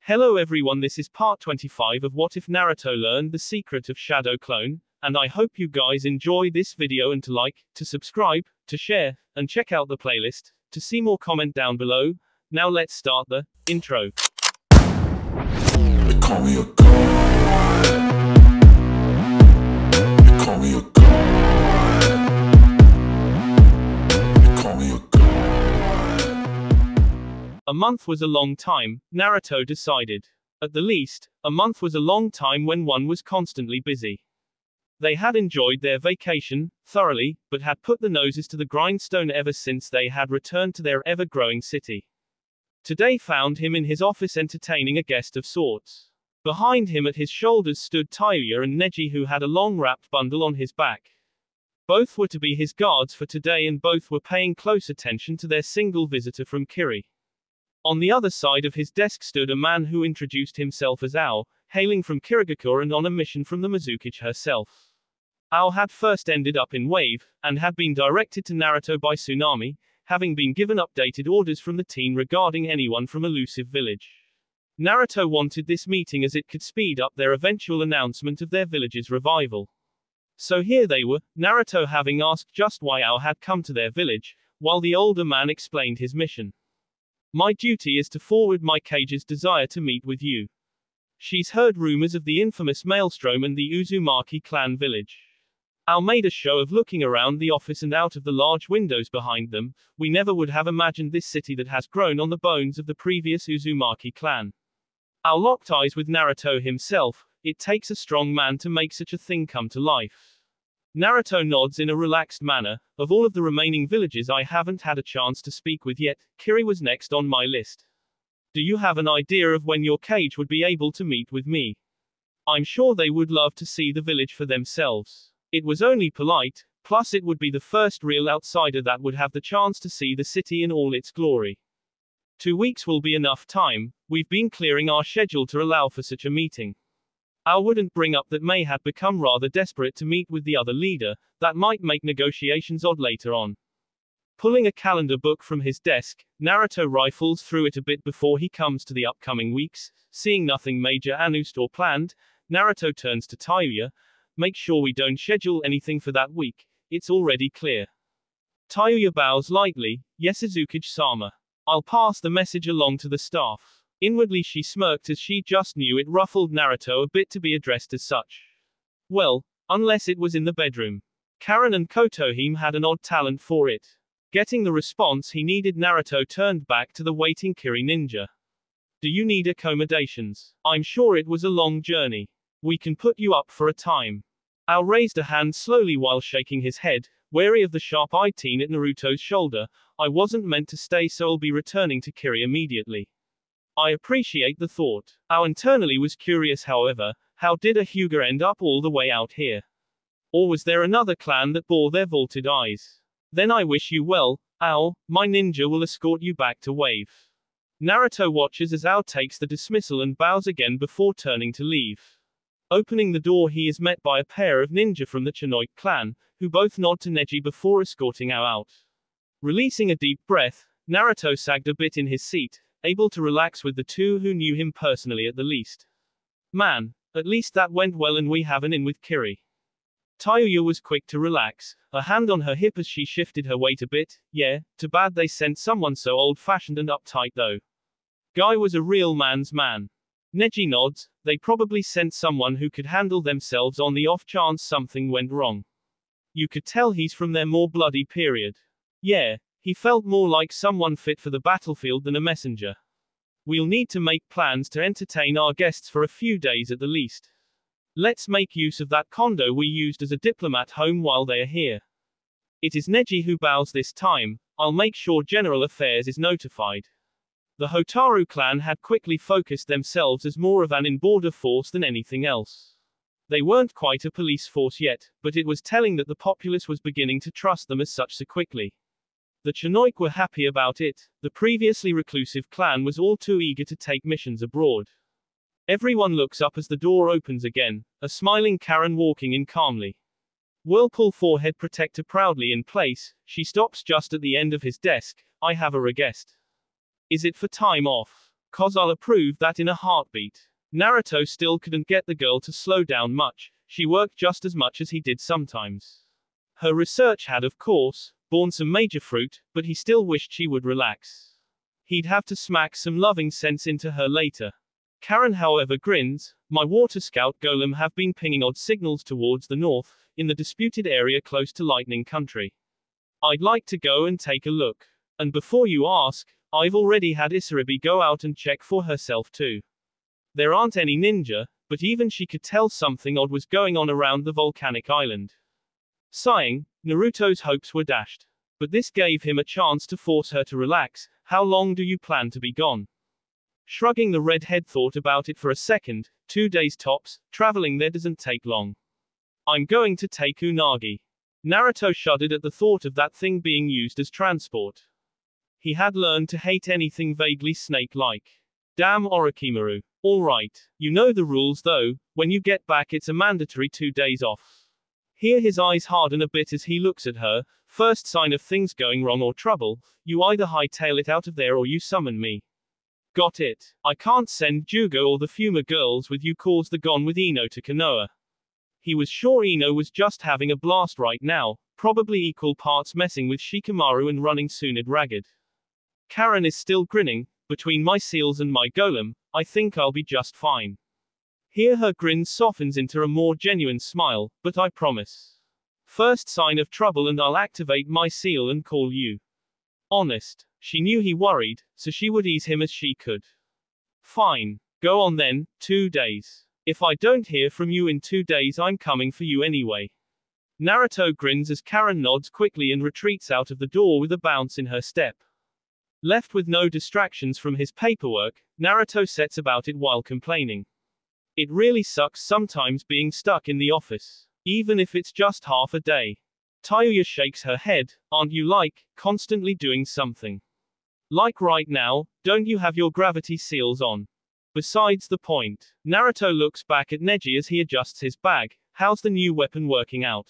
Hello everyone, this is part 25 of What If Naruto Learned the Secret of Shadow Clone, and I hope you guys enjoy this video and to like, to subscribe, to share, and check out the playlist, to see more comment down below. Now let's start the intro. They call me a god. They call me a god. They call me a god. A month was a long time, Naruto decided. At the least, a month was a long time when one was constantly busy. They had enjoyed their vacation thoroughly, but had put the noses to the grindstone ever since they had returned to their ever-growing city. Today found him in his office entertaining a guest of sorts. Behind him at his shoulders stood Taiuya and Neji, who had a long wrapped bundle on his back. Both were to be his guards for today, and both were paying close attention to their single visitor from Kiri. On the other side of his desk stood a man who introduced himself as Ao, hailing from Kirigakure and on a mission from the Mizukage herself. Ao had first ended up in Wave, and had been directed to Naruto by Tsunami, having been given updated orders from the team regarding anyone from Elusive Village. Naruto wanted this meeting as it could speed up their eventual announcement of their village's revival. So here they were, Naruto having asked just why Ao had come to their village, while the older man explained his mission. My duty is to forward my Kage's desire to meet with you. She's heard rumors of the infamous Maelstrom and the Uzumaki clan village. Ao made a show of looking around the office and out of the large windows behind them. We never would have imagined this city that has grown on the bones of the previous Uzumaki clan. Ao locked eyes with Naruto himself. It takes a strong man to make such a thing come to life. Naruto nods in a relaxed manner. Of all of the remaining villages I haven't had a chance to speak with yet, Kiri was next on my list. Do you have an idea of when your Kage would be able to meet with me? I'm sure they would love to see the village for themselves. It was only polite, plus it would be the first real outsider that would have the chance to see the city in all its glory. 2 weeks will be enough time. We've been clearing our schedule to allow for such a meeting. Ao wouldn't bring up that May had become rather desperate to meet with the other leader. That might make negotiations odd later on. Pulling a calendar book from his desk, Naruto rifles through it a bit before he comes to the upcoming weeks. Seeing nothing major announced or planned, Naruto turns to Taiuya. Make sure we don't schedule anything for that week. It's already clear. Taiuya bows lightly. Yes, Izukage-sama. I'll pass the message along to the staff. Inwardly she smirked as she just knew it ruffled Naruto a bit to be addressed as such. Well, unless it was in the bedroom. Karen and Kotohime had an odd talent for it. Getting the response he needed, Naruto turned back to the waiting Kiri ninja. Do you need accommodations? I'm sure it was a long journey. We can put you up for a time. Ao raised a hand slowly while shaking his head, wary of the sharp-eyed teen at Naruto's shoulder. I wasn't meant to stay, so I'll be returning to Kiri immediately. I appreciate the thought. Ao internally was curious, however. How did a Hyuga end up all the way out here? Or was there another clan that bore their vaulted eyes? Then I wish you well, Ao. My ninja will escort you back to Wave. Naruto watches as Ao takes the dismissal and bows again before turning to leave. Opening the door, he is met by a pair of ninja from the Chinoik clan, who both nod to Neji before escorting Ao out. Releasing a deep breath, Naruto sagged a bit in his seat, able to relax with the two who knew him personally at the least. Man, at least that went well and we have an in with Kiri. Taiuya was quick to relax, a hand on her hip as she shifted her weight a bit. Yeah, too bad they sent someone so old-fashioned and uptight though. Guy was a real man's man. Neji nods. They probably sent someone who could handle themselves on the off chance something went wrong. You could tell he's from their more bloody period. Yeah. He felt more like someone fit for the battlefield than a messenger. We'll need to make plans to entertain our guests for a few days at the least. Let's make use of that condo we used as a diplomat home while they are here. It is Neji who bows this time. I'll make sure General Affairs is notified. The Hotaru clan had quickly focused themselves as more of an in-border force than anything else. They weren't quite a police force yet, but it was telling that the populace was beginning to trust them as such so quickly. The Chinoik were happy about it. The previously reclusive clan was all too eager to take missions abroad. Everyone looks up as the door opens again, a smiling Karen walking in calmly. Whirlpool forehead protector proudly in place, she stops just at the end of his desk. I have a request. Is it for time off? 'Cause I'll approve that in a heartbeat. Naruto still couldn't get the girl to slow down much, she worked just as much as he did sometimes. Her research had, of course, borne some major fruit, but he still wished she would relax. He'd have to smack some loving sense into her later. Karen, however, grins. My water scout golem have been pinging odd signals towards the north, in the disputed area close to Lightning Country. I'd like to go and take a look. And before you ask, I've already had Isaribi go out and check for herself too. There aren't any ninja, but even she could tell something odd was going on around the volcanic island. Sighing, Naruto's hopes were dashed. But this gave him a chance to force her to relax. How long do you plan to be gone? Shrugging, the redhead thought about it for a second. 2 days tops, traveling there doesn't take long. I'm going to take Unagi. Naruto shuddered at the thought of that thing being used as transport. He had learned to hate anything vaguely snake-like. Damn Orochimaru. Alright, you know the rules though, when you get back it's a mandatory 2 days off. Here his eyes harden a bit as he looks at her. First sign of things going wrong or trouble, you either hightail it out of there or you summon me. Got it. I can't send Jugo or the Fuma girls with you, cause the gone with Ino to Konoha. He was sure Ino was just having a blast right now, probably equal parts messing with Shikamaru and running Tsunade ragged. Karen is still grinning. Between my seals and my golem, I think I'll be just fine. Here her grin softens into a more genuine smile, but I promise. First sign of trouble and I'll activate my seal and call you. Honest. She knew he worried, so she would ease him as she could. Fine. Go on then, 2 days. If I don't hear from you in 2 days I'm coming for you anyway. Naruto grins as Karen nods quickly and retreats out of the door with a bounce in her step. Left with no distractions from his paperwork, Naruto sets about it while complaining. It really sucks sometimes being stuck in the office. Even if it's just half a day. Tayuya shakes her head. Aren't you constantly doing something? Like right now, don't you have your gravity seals on? Besides the point. Naruto looks back at Neji as he adjusts his bag. How's the new weapon working out?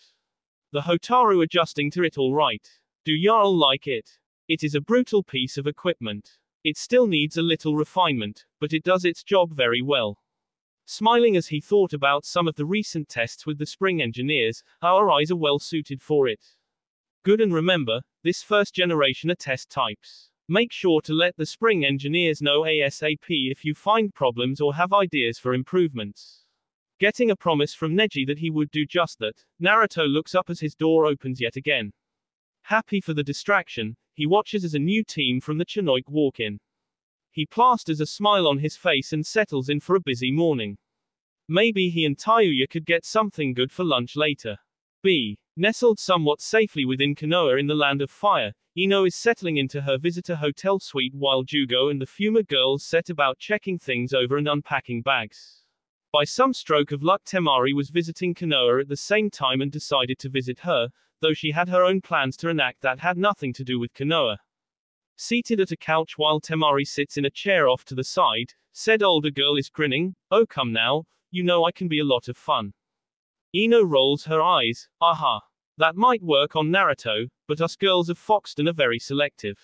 The Hotaru adjusting to it alright. Do y'all like it? It is a brutal piece of equipment. It still needs a little refinement, but it does its job very well. Smiling as he thought about some of the recent tests with the spring engineers, our eyes are well suited for it. Good, and remember, this first generation are test types. Make sure to let the spring engineers know ASAP if you find problems or have ideas for improvements. Getting a promise from Neji that he would do just that, Naruto looks up as his door opens yet again. Happy for the distraction, he watches as a new team from the Chinook walk in. He plasters a smile on his face and settles in for a busy morning. Maybe he and Tayuya could get something good for lunch later. Nestled somewhat safely within Konoha in the Land of Fire, Ino is settling into her visitor hotel suite while Jugo and the Fuma girls set about checking things over and unpacking bags. By some stroke of luck Temari was visiting Konoha at the same time and decided to visit her, though she had her own plans to enact that had nothing to do with Konoha. Seated at a couch while Temari sits in a chair off to the side, said older girl is grinning. Oh come now, you know I can be a lot of fun. Ino rolls her eyes. Aha. That might work on Naruto, but us girls of Foxton are very selective.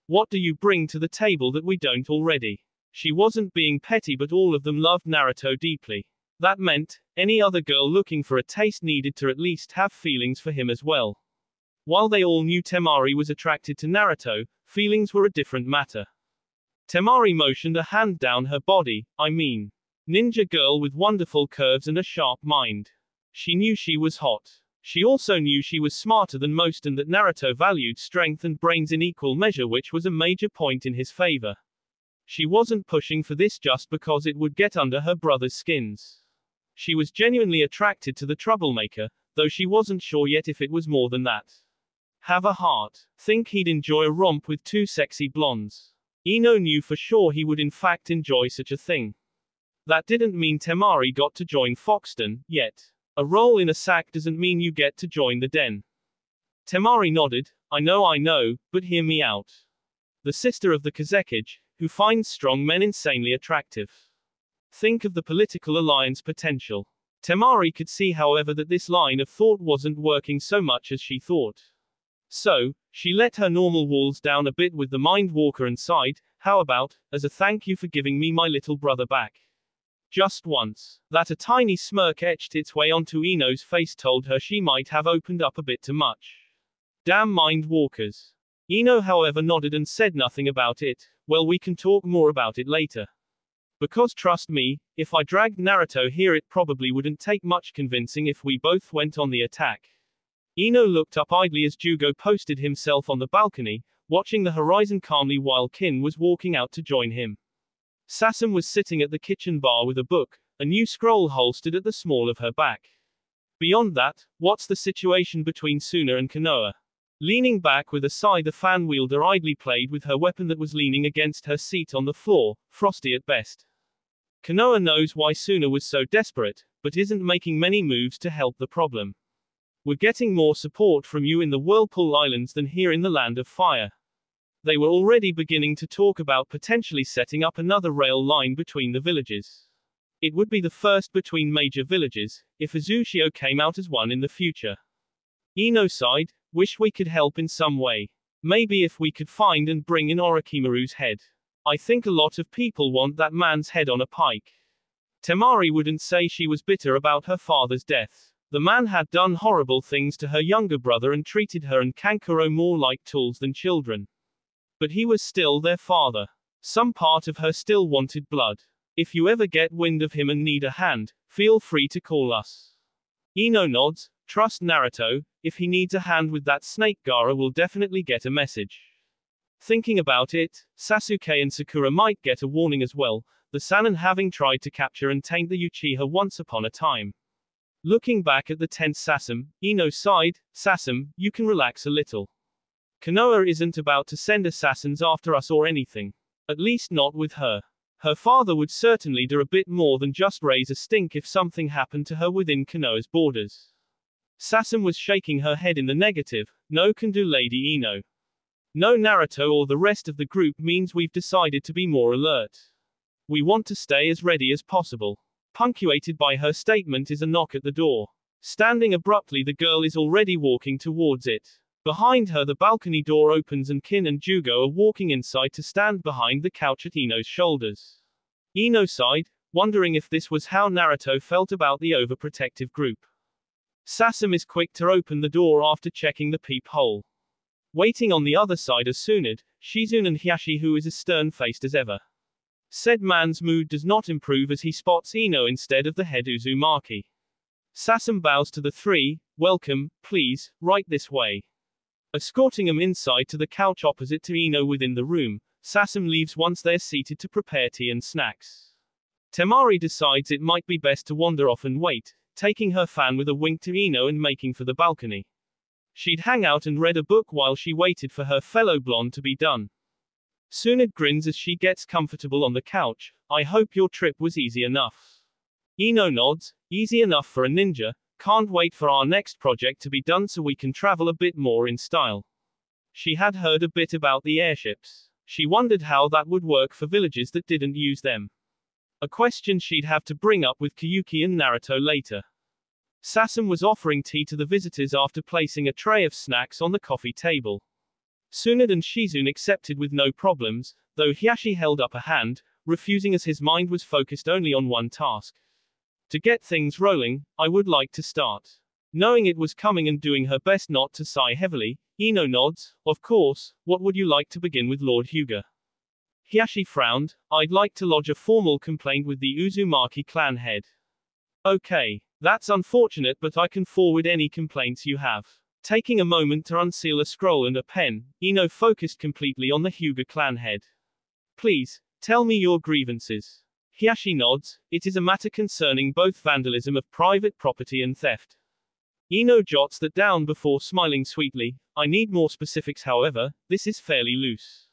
What do you bring to the table that we don't already? She wasn't being petty, but all of them loved Naruto deeply. That meant, any other girl looking for a taste needed to at least have feelings for him as well. While they all knew Temari was attracted to Naruto, feelings were a different matter. Temari motioned a hand down her body. I mean, ninja girl with wonderful curves and a sharp mind. She knew she was hot. She also knew she was smarter than most and that Naruto valued strength and brains in equal measure, which was a major point in his favor. She wasn't pushing for this just because it would get under her brother's skins. She was genuinely attracted to the troublemaker, though she wasn't sure yet if it was more than that. Have a heart. Think he'd enjoy a romp with 2 sexy blondes. Ino knew for sure he would in fact enjoy such a thing. That didn't mean Temari got to join Foxton, yet. A roll in a sack doesn't mean you get to join the den. Temari nodded. I know, but hear me out. The sister of the Kazekage, who finds strong men insanely attractive. Think of the political alliance potential. Temari could see, however, that this line of thought wasn't working so much as she thought. So, she let her normal walls down a bit with the Mind Walker and sighed. How about, as a thank you for giving me my little brother back? Just once. That a tiny smirk etched its way onto Ino's face told her she might have opened up a bit too much. Damn mind walkers. Ino however nodded and said nothing about it. Well, we can talk more about it later. Because trust me, if I dragged Naruto here it probably wouldn't take much convincing if we both went on the attack. Ino looked up idly as Jugo posted himself on the balcony, watching the horizon calmly while Kin was walking out to join him. Sasum was sitting at the kitchen bar with a book, a new scroll holstered at the small of her back. Beyond that, what's the situation between Suna and Konoha? Leaning back with a sigh, the fan wielder idly played with her weapon that was leaning against her seat on the floor, frosty at best. Konoha knows why Suna was so desperate, but isn't making many moves to help the problem. We're getting more support from you in the Whirlpool Islands than here in the Land of Fire. They were already beginning to talk about potentially setting up another rail line between the villages. It would be the first between major villages, if Azushio came out as one in the future. Ino sighed, wish we could help in some way. Maybe if we could find and bring in Orochimaru's head. I think a lot of people want that man's head on a pike. Temari wouldn't say she was bitter about her father's death. The man had done horrible things to her younger brother and treated her and Kankuro more like tools than children. But he was still their father. Some part of her still wanted blood. If you ever get wind of him and need a hand, feel free to call us. Ino nods, trust Naruto, if he needs a hand with that snake Gaara will definitely get a message. Thinking about it, Sasuke and Sakura might get a warning as well, the Sannin having tried to capture and taint the Uchiha once upon a time. Looking back at the tense Sasum, Ino sighed, Sasum, you can relax a little. Konoha isn't about to send assassins after us or anything. At least not with her. Her father would certainly do a bit more than just raise a stink if something happened to her within Konoha's borders. Sasum was shaking her head in the negative, no can do Lady Ino. No Naruto or the rest of the group means we've decided to be more alert. We want to stay as ready as possible. Punctuated by her statement is a knock at the door. Standing abruptly the girl is already walking towards it. Behind her the balcony door opens and Kin and Jugo are walking inside to stand behind the couch at Ino's shoulders. Ino sighed, wondering if this was how Naruto felt about the overprotective group. Sasum is quick to open the door after checking the peephole. Waiting on the other side are Tsunade, Shizune and Hiashi, who is as stern-faced as ever. Said man's mood does not improve as he spots Ino instead of the head Uzumaki. Sasum bows to the three, welcome, please, right this way. Escorting them inside to the couch opposite to Ino within the room, Sasum leaves once they're seated to prepare tea and snacks. Temari decides it might be best to wander off and wait, taking her fan with a wink to Ino and making for the balcony. She'd hang out and read a book while she waited for her fellow blonde to be done. Tsunade grins as she gets comfortable on the couch, I hope your trip was easy enough. Ino nods, easy enough for a ninja, can't wait for our next project to be done so we can travel a bit more in style. She had heard a bit about the airships. She wondered how that would work for villages that didn't use them. A question she'd have to bring up with Kyuki and Naruto later. Sasum was offering tea to the visitors after placing a tray of snacks on the coffee table. Tsunade and Shizune accepted with no problems, though Hiashi held up a hand, refusing as his mind was focused only on one task. To get things rolling, I would like to start. Knowing it was coming and doing her best not to sigh heavily, Ino nods, of course, what would you like to begin with, Lord Hyuga? Hiashi frowned, I'd like to lodge a formal complaint with the Uzumaki clan head. Okay. That's unfortunate, but I can forward any complaints you have. Taking a moment to unseal a scroll and a pen, Ino focused completely on the Hyuga clan head. Please, tell me your grievances. Hiashi nods, it is a matter concerning both vandalism of private property and theft. Ino jots that down before smiling sweetly, I need more specifics however, this is fairly loose.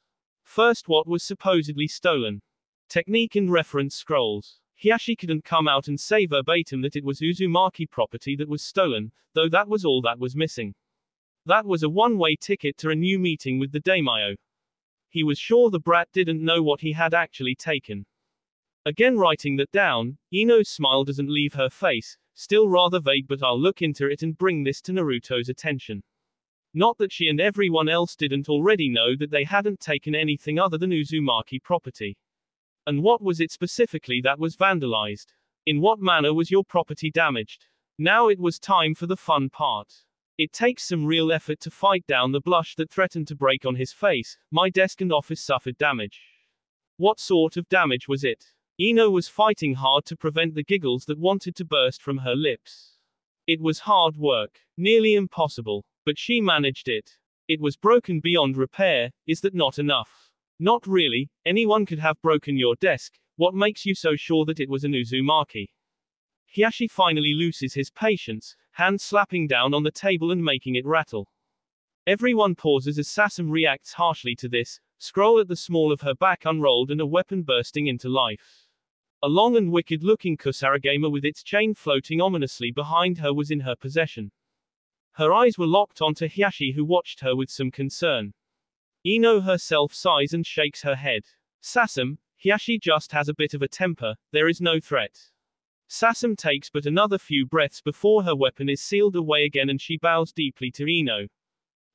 First, what was supposedly stolen? Technique and reference scrolls. Hiashi couldn't come out and say verbatim that it was Uzumaki property that was stolen, though that was all that was missing. That was a one-way ticket to a new meeting with the daimyo. He was sure the brat didn't know what he had actually taken. Again writing that down, Ino's smile doesn't leave her face, still rather vague, but I'll look into it and bring this to Naruto's attention. Not that she and everyone else didn't already know that they hadn't taken anything other than Uzumaki property. And what was it specifically that was vandalized? In what manner was your property damaged? Now it was time for the fun part. It takes some real effort to fight down the blush that threatened to break on his face. My desk and office suffered damage. What sort of damage was it? Ino was fighting hard to prevent the giggles that wanted to burst from her lips. It was hard work, nearly impossible, but she managed it. It was broken beyond repair. Is that not enough? Not really. Anyone could have broken your desk. What makes you so sure that it was an Uzumaki? Hiyashi finally loses his patience, hand slapping down on the table and making it rattle. Everyone pauses as Sasam reacts harshly to this, scroll at the small of her back unrolled and a weapon bursting into life. A long and wicked-looking kusarigama with its chain floating ominously behind her was in her possession. Her eyes were locked onto Hiyashi, who watched her with some concern. Ino herself sighs and shakes her head. Sasam, Hiyashi just has a bit of a temper, there is no threat. Sasam takes but another few breaths before her weapon is sealed away again and she bows deeply to Ino.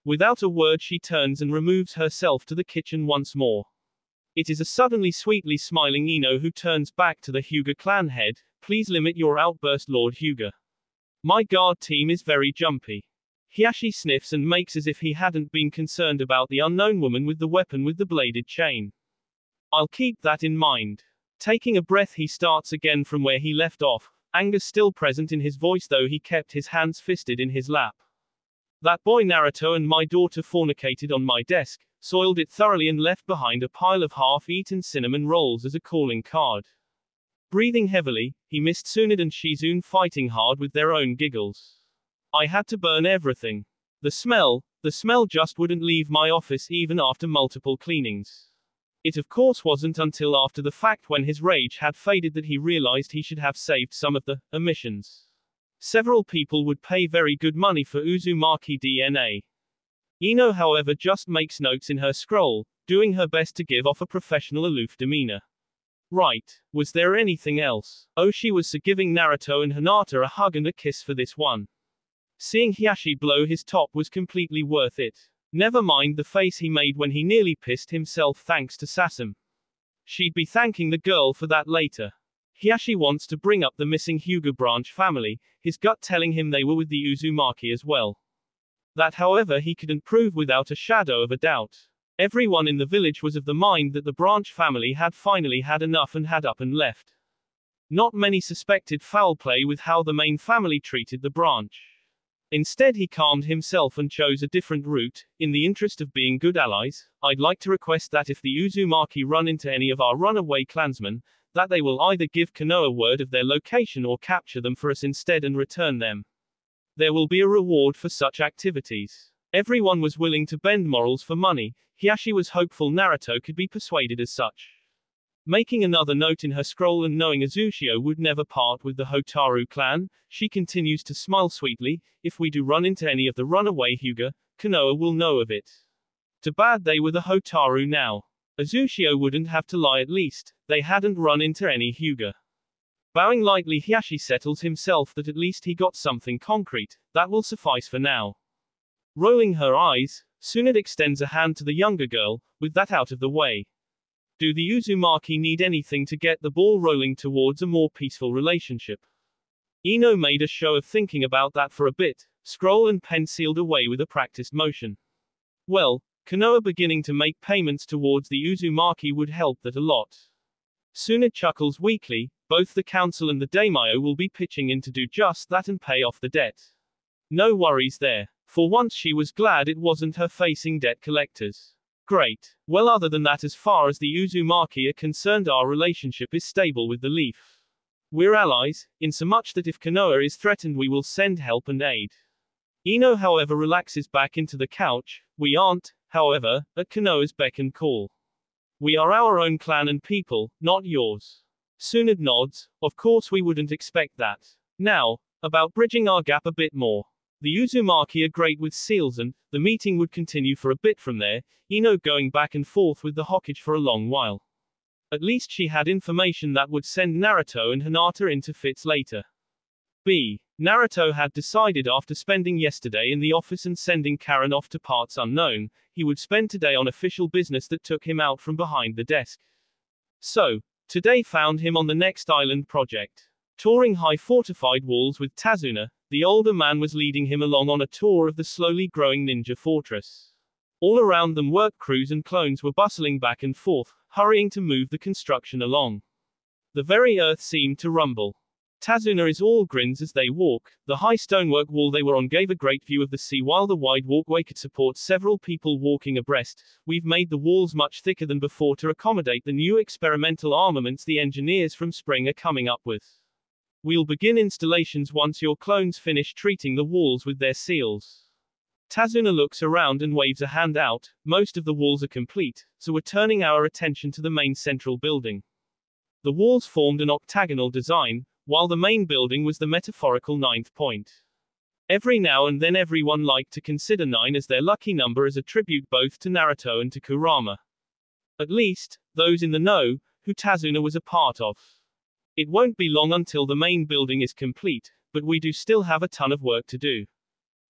Without a word she turns and removes herself to the kitchen once more. It is a suddenly sweetly smiling Ino who turns back to the Hyuga clan head. Please limit your outburst, Lord Hyuga. My guard team is very jumpy. Hiyashi sniffs and makes as if he hadn't been concerned about the unknown woman with the weapon with the bladed chain. I'll keep that in mind. Taking a breath he starts again from where he left off, anger still present in his voice though he kept his hands fisted in his lap. That boy Naruto and my daughter fornicated on my desk, soiled it thoroughly and left behind a pile of half-eaten cinnamon rolls as a calling card. Breathing heavily, he missed Tsunade and Shizune fighting hard with their own giggles. I had to burn everything. The smell just wouldn't leave my office even after multiple cleanings. It of course wasn't until after the fact when his rage had faded that he realized he should have saved some of the emissions. Several people would pay very good money for Uzumaki DNA. Ino however just makes notes in her scroll, doing her best to give off a professional aloof demeanor. Right. Was there anything else? Oh, she was giving Naruto and Hinata a hug and a kiss for this one. Seeing Hiyashi blow his top was completely worth it. Never mind the face he made when he nearly pissed himself thanks to Sasam. She'd be thanking the girl for that later. Hiyashi wants to bring up the missing Hyuga branch family, his gut telling him they were with the Uzumaki as well. That however he couldn't prove without a shadow of a doubt. Everyone in the village was of the mind that the branch family had finally had enough and had up and left. Not many suspected foul play with how the main family treated the branch. Instead he calmed himself and chose a different route. In the interest of being good allies, I'd like to request that if the Uzumaki run into any of our runaway clansmen, that they will either give Konoha word of their location or capture them for us instead and return them. There will be a reward for such activities. Everyone was willing to bend morals for money. Hiyashi was hopeful Naruto could be persuaded as such. Making another note in her scroll and knowing Azushio would never part with the Hotaru clan, she continues to smile sweetly. If we do run into any of the runaway Hyuga, Konoha will know of it. Too bad they were the Hotaru now. Azushio wouldn't have to lie, at least they hadn't run into any Hyuga. Bowing lightly Hiyashi settles himself that at least he got something concrete, that will suffice for now. Rolling her eyes, Tsunade extends a hand to the younger girl. With that out of the way. Do the Uzumaki need anything to get the ball rolling towards a more peaceful relationship? Ino made a show of thinking about that for a bit, scroll and pen sealed away with a practiced motion. Well, Konoha beginning to make payments towards the Uzumaki would help that a lot. Tsunade chuckles weakly, both the council and the daimyo will be pitching in to do just that and pay off the debt. No worries there. For once she was glad it wasn't her facing debt collectors. Great. Well, other than that, as far as the Uzumaki are concerned, our relationship is stable with the Leaf. We're allies, in so much that if Konoha is threatened we will send help and aid. Ino however relaxes back into the couch. We aren't, however, at Konoha's beck and call. We are our own clan and people, not yours. Tsunade nods. Of course we wouldn't expect that. Now, about bridging our gap a bit more. The Uzumaki are great with seals and, the meeting would continue for a bit from there, Ino going back and forth with the Hokage for a long while. At least she had information that would send Naruto and Hinata into fits later. B. Naruto had decided after spending yesterday in the office and sending Karen off to parts unknown, he would spend today on official business that took him out from behind the desk. So, today found him on the next island project. Touring high fortified walls with Tazuna, the older man was leading him along on a tour of the slowly growing ninja fortress. All around them work crews and clones were bustling back and forth, hurrying to move the construction along. The very earth seemed to rumble. Tazuna is all grins as they walk. The high stonework wall they were on gave a great view of the sea while the wide walkway could support several people walking abreast. We've made the walls much thicker than before to accommodate the new experimental armaments the engineers from Spring are coming up with. We'll begin installations once your clones finish treating the walls with their seals. Tazuna looks around and waves a hand out. Most of the walls are complete, so we're turning our attention to the main central building. The walls formed an octagonal design, while the main building was the metaphorical ninth point. Every now and then everyone liked to consider 9 as their lucky number as a tribute both to Naruto and to Kurama. At least, those in the know, who Tazuna was a part of. It won't be long until the main building is complete, but we do still have a ton of work to do.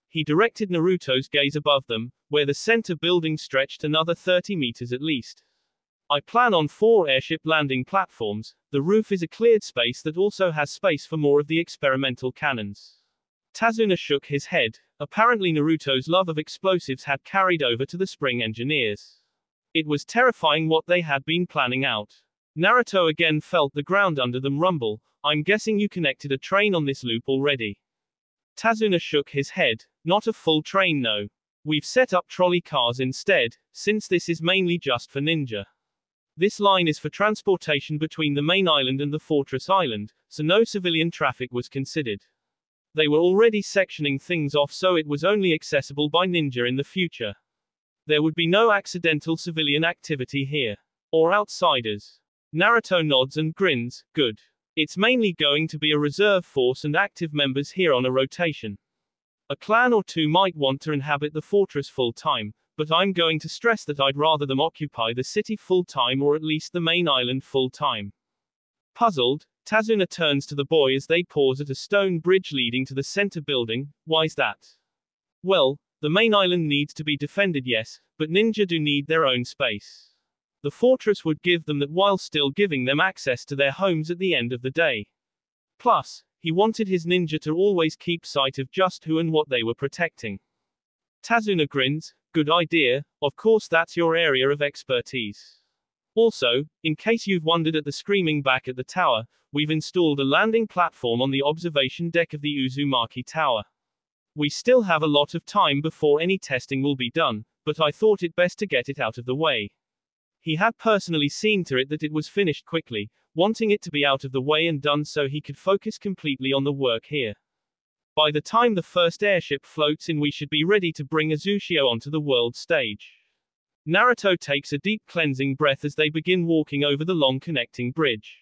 He directed Naruto's gaze above them, where the center building stretched another 30 meters at least. I plan on 4 airship landing platforms. The roof is a cleared space that also has space for more of the experimental cannons. Tazuna shook his head. Apparently Naruto's love of explosives had carried over to the Spring engineers. It was terrifying what they had been planning out. Naruto again felt the ground under them rumble. I'm guessing you connected a train on this loop already. Tazuna shook his head. Not a full train, no. We've set up trolley cars instead, since this is mainly just for ninja. This line is for transportation between the main island and the fortress island, so no civilian traffic was considered. They were already sectioning things off so it was only accessible by ninja in the future. There would be no accidental civilian activity here. Or outsiders. Naruto nods and grins. Good. It's mainly going to be a reserve force and active members here on a rotation. A clan or two might want to inhabit the fortress full time, but I'm going to stress that I'd rather them occupy the city full time or at least the main island full time. Puzzled, Tazuna turns to the boy as they pause at a stone bridge leading to the center building. Why's that? Well, the main island needs to be defended, yes, but ninja do need their own space. The fortress would give them that while still giving them access to their homes at the end of the day. Plus, he wanted his ninja to always keep sight of just who and what they were protecting. Tazuna grins. Good idea, of course that's your area of expertise. Also, in case you've wondered at the screaming back at the tower, we've installed a landing platform on the observation deck of the Uzumaki Tower. We still have a lot of time before any testing will be done, but I thought it best to get it out of the way. He had personally seen to it that it was finished quickly, wanting it to be out of the way and done so he could focus completely on the work here. By the time the first airship floats in we should be ready to bring Azushio onto the world stage. Naruto takes a deep cleansing breath as they begin walking over the long connecting bridge.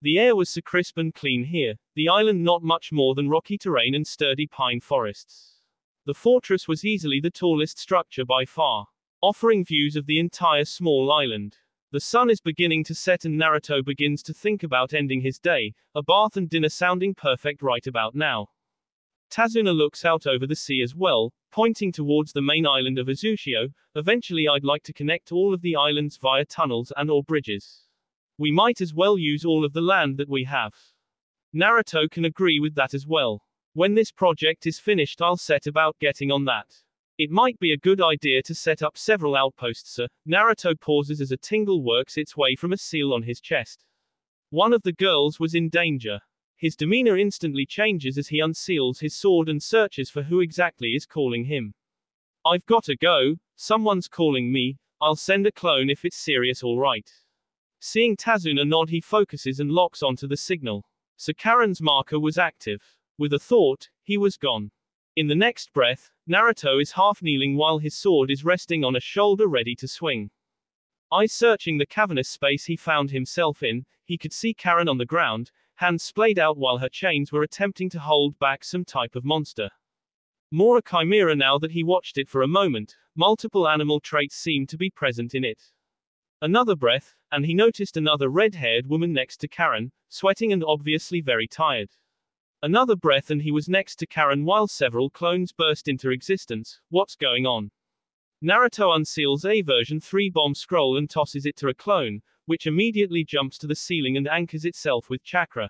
The air was so crisp and clean here, the island not much more than rocky terrain and sturdy pine forests. The fortress was easily the tallest structure by far, offering views of the entire small island. The sun is beginning to set and Naruto begins to think about ending his day, a bath and dinner sounding perfect right about now. Tazuna looks out over the sea as well, pointing towards the main island of Azushio. Eventually I'd like to connect all of the islands via tunnels and or bridges. We might as well use all of the land that we have. Naruto can agree with that as well. When this project is finished I'll set about getting on that. It might be a good idea to set up several outposts, sir. Naruto pauses as a tingle works its way from a seal on his chest. One of the girls was in danger. His demeanor instantly changes as he unseals his sword and searches for who exactly is calling him. I've gotta go, someone's calling me, I'll send a clone if it's serious alright. Seeing Tazuna nod he focuses and locks onto the signal. So Karen's marker was active. With a thought, he was gone. In the next breath, Naruto is half kneeling while his sword is resting on a shoulder ready to swing. Eyes searching the cavernous space he found himself in, he could see Karen on the ground, hands splayed out while her chains were attempting to hold back some type of monster. More a chimera now that he watched it for a moment, multiple animal traits seemed to be present in it. Another breath, and he noticed another red-haired woman next to Karen, sweating and obviously very tired. Another breath and he was next to Karen while several clones burst into existence. What's going on? Naruto unseals a version 3 bomb scroll and tosses it to a clone, which immediately jumps to the ceiling and anchors itself with chakra.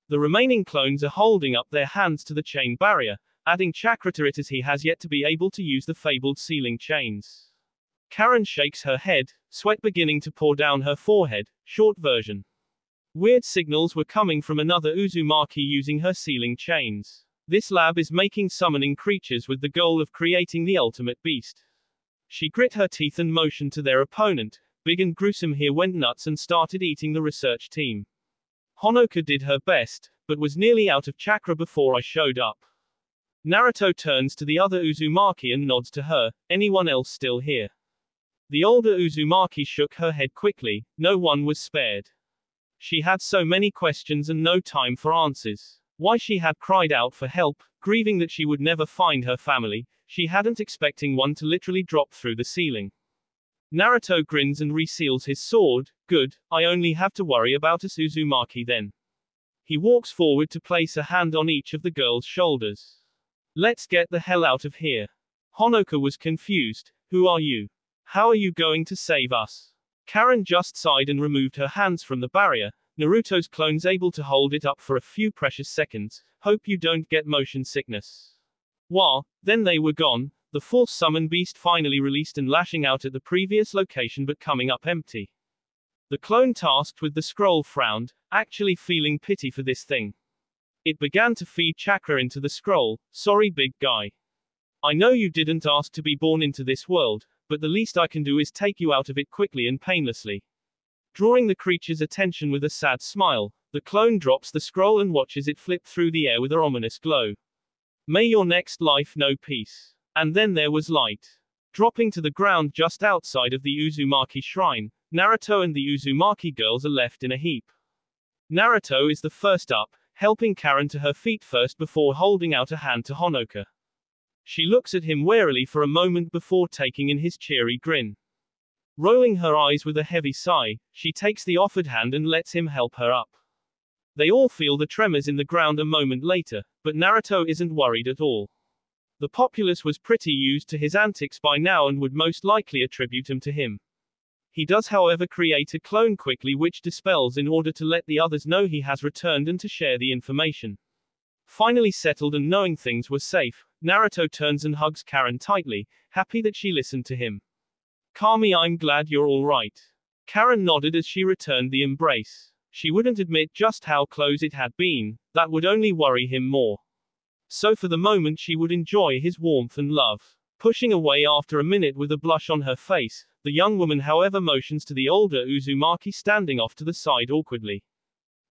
The remaining clones are holding up their hands to the chain barrier, adding chakra to it as he has yet to be able to use the fabled ceiling chains. Karen shakes her head, sweat beginning to pour down her forehead. Short version. Weird signals were coming from another Uzumaki using her sealing chains. This lab is making summoning creatures with the goal of creating the ultimate beast. She grit her teeth and motioned to their opponent. Big and Gruesome here went nuts and started eating the research team. Honoka did her best, but was nearly out of chakra before I showed up. Naruto turns to the other Uzumaki and nods to her. Anyone else still here? The older Uzumaki shook her head quickly. No one was spared. She had so many questions and no time for answers. Why she had cried out for help, grieving that she would never find her family, she hadn't expecting one to literally drop through the ceiling. Naruto grins and reseals his sword. Good, I only have to worry about us Uzumaki then. He walks forward to place a hand on each of the girls' shoulders. Let's get the hell out of here. Honoka was confused. Who are you? How are you going to save us? Karen just sighed and removed her hands from the barrier. Naruto's clone's able to hold it up for a few precious seconds. Hope you don't get motion sickness. Wah, then they were gone. The fourth summon beast finally released and lashing out at the previous location but coming up empty. The clone tasked with the scroll frowned, actually feeling pity for this thing. It began to feed chakra into the scroll. Sorry big guy. I know you didn't ask to be born into this world, but the least I can do is take you out of it quickly and painlessly. Drawing the creature's attention with a sad smile, the clone drops the scroll and watches it flip through the air with an ominous glow. May your next life know peace. And then there was light. Dropping to the ground just outside of the Uzumaki shrine, Naruto and the Uzumaki girls are left in a heap. Naruto is the first up, helping Karen to her feet first before holding out a hand to Honoka. She looks at him warily for a moment before taking in his cheery grin. Rolling her eyes with a heavy sigh, she takes the offered hand and lets him help her up. They all feel the tremors in the ground a moment later, but Naruto isn't worried at all. The populace was pretty used to his antics by now and would most likely attribute him to him. He does however create a clone quickly which dispels in order to let the others know he has returned and to share the information. Finally settled and knowing things were safe, Naruto turns and hugs Karen tightly, happy that she listened to him. Kami, I'm glad you're all right. Karen nodded as she returned the embrace. She wouldn't admit just how close it had been, that would only worry him more. So for the moment she would enjoy his warmth and love. Pushing away after a minute with a blush on her face, the young woman however motions to the older Uzumaki standing off to the side awkwardly.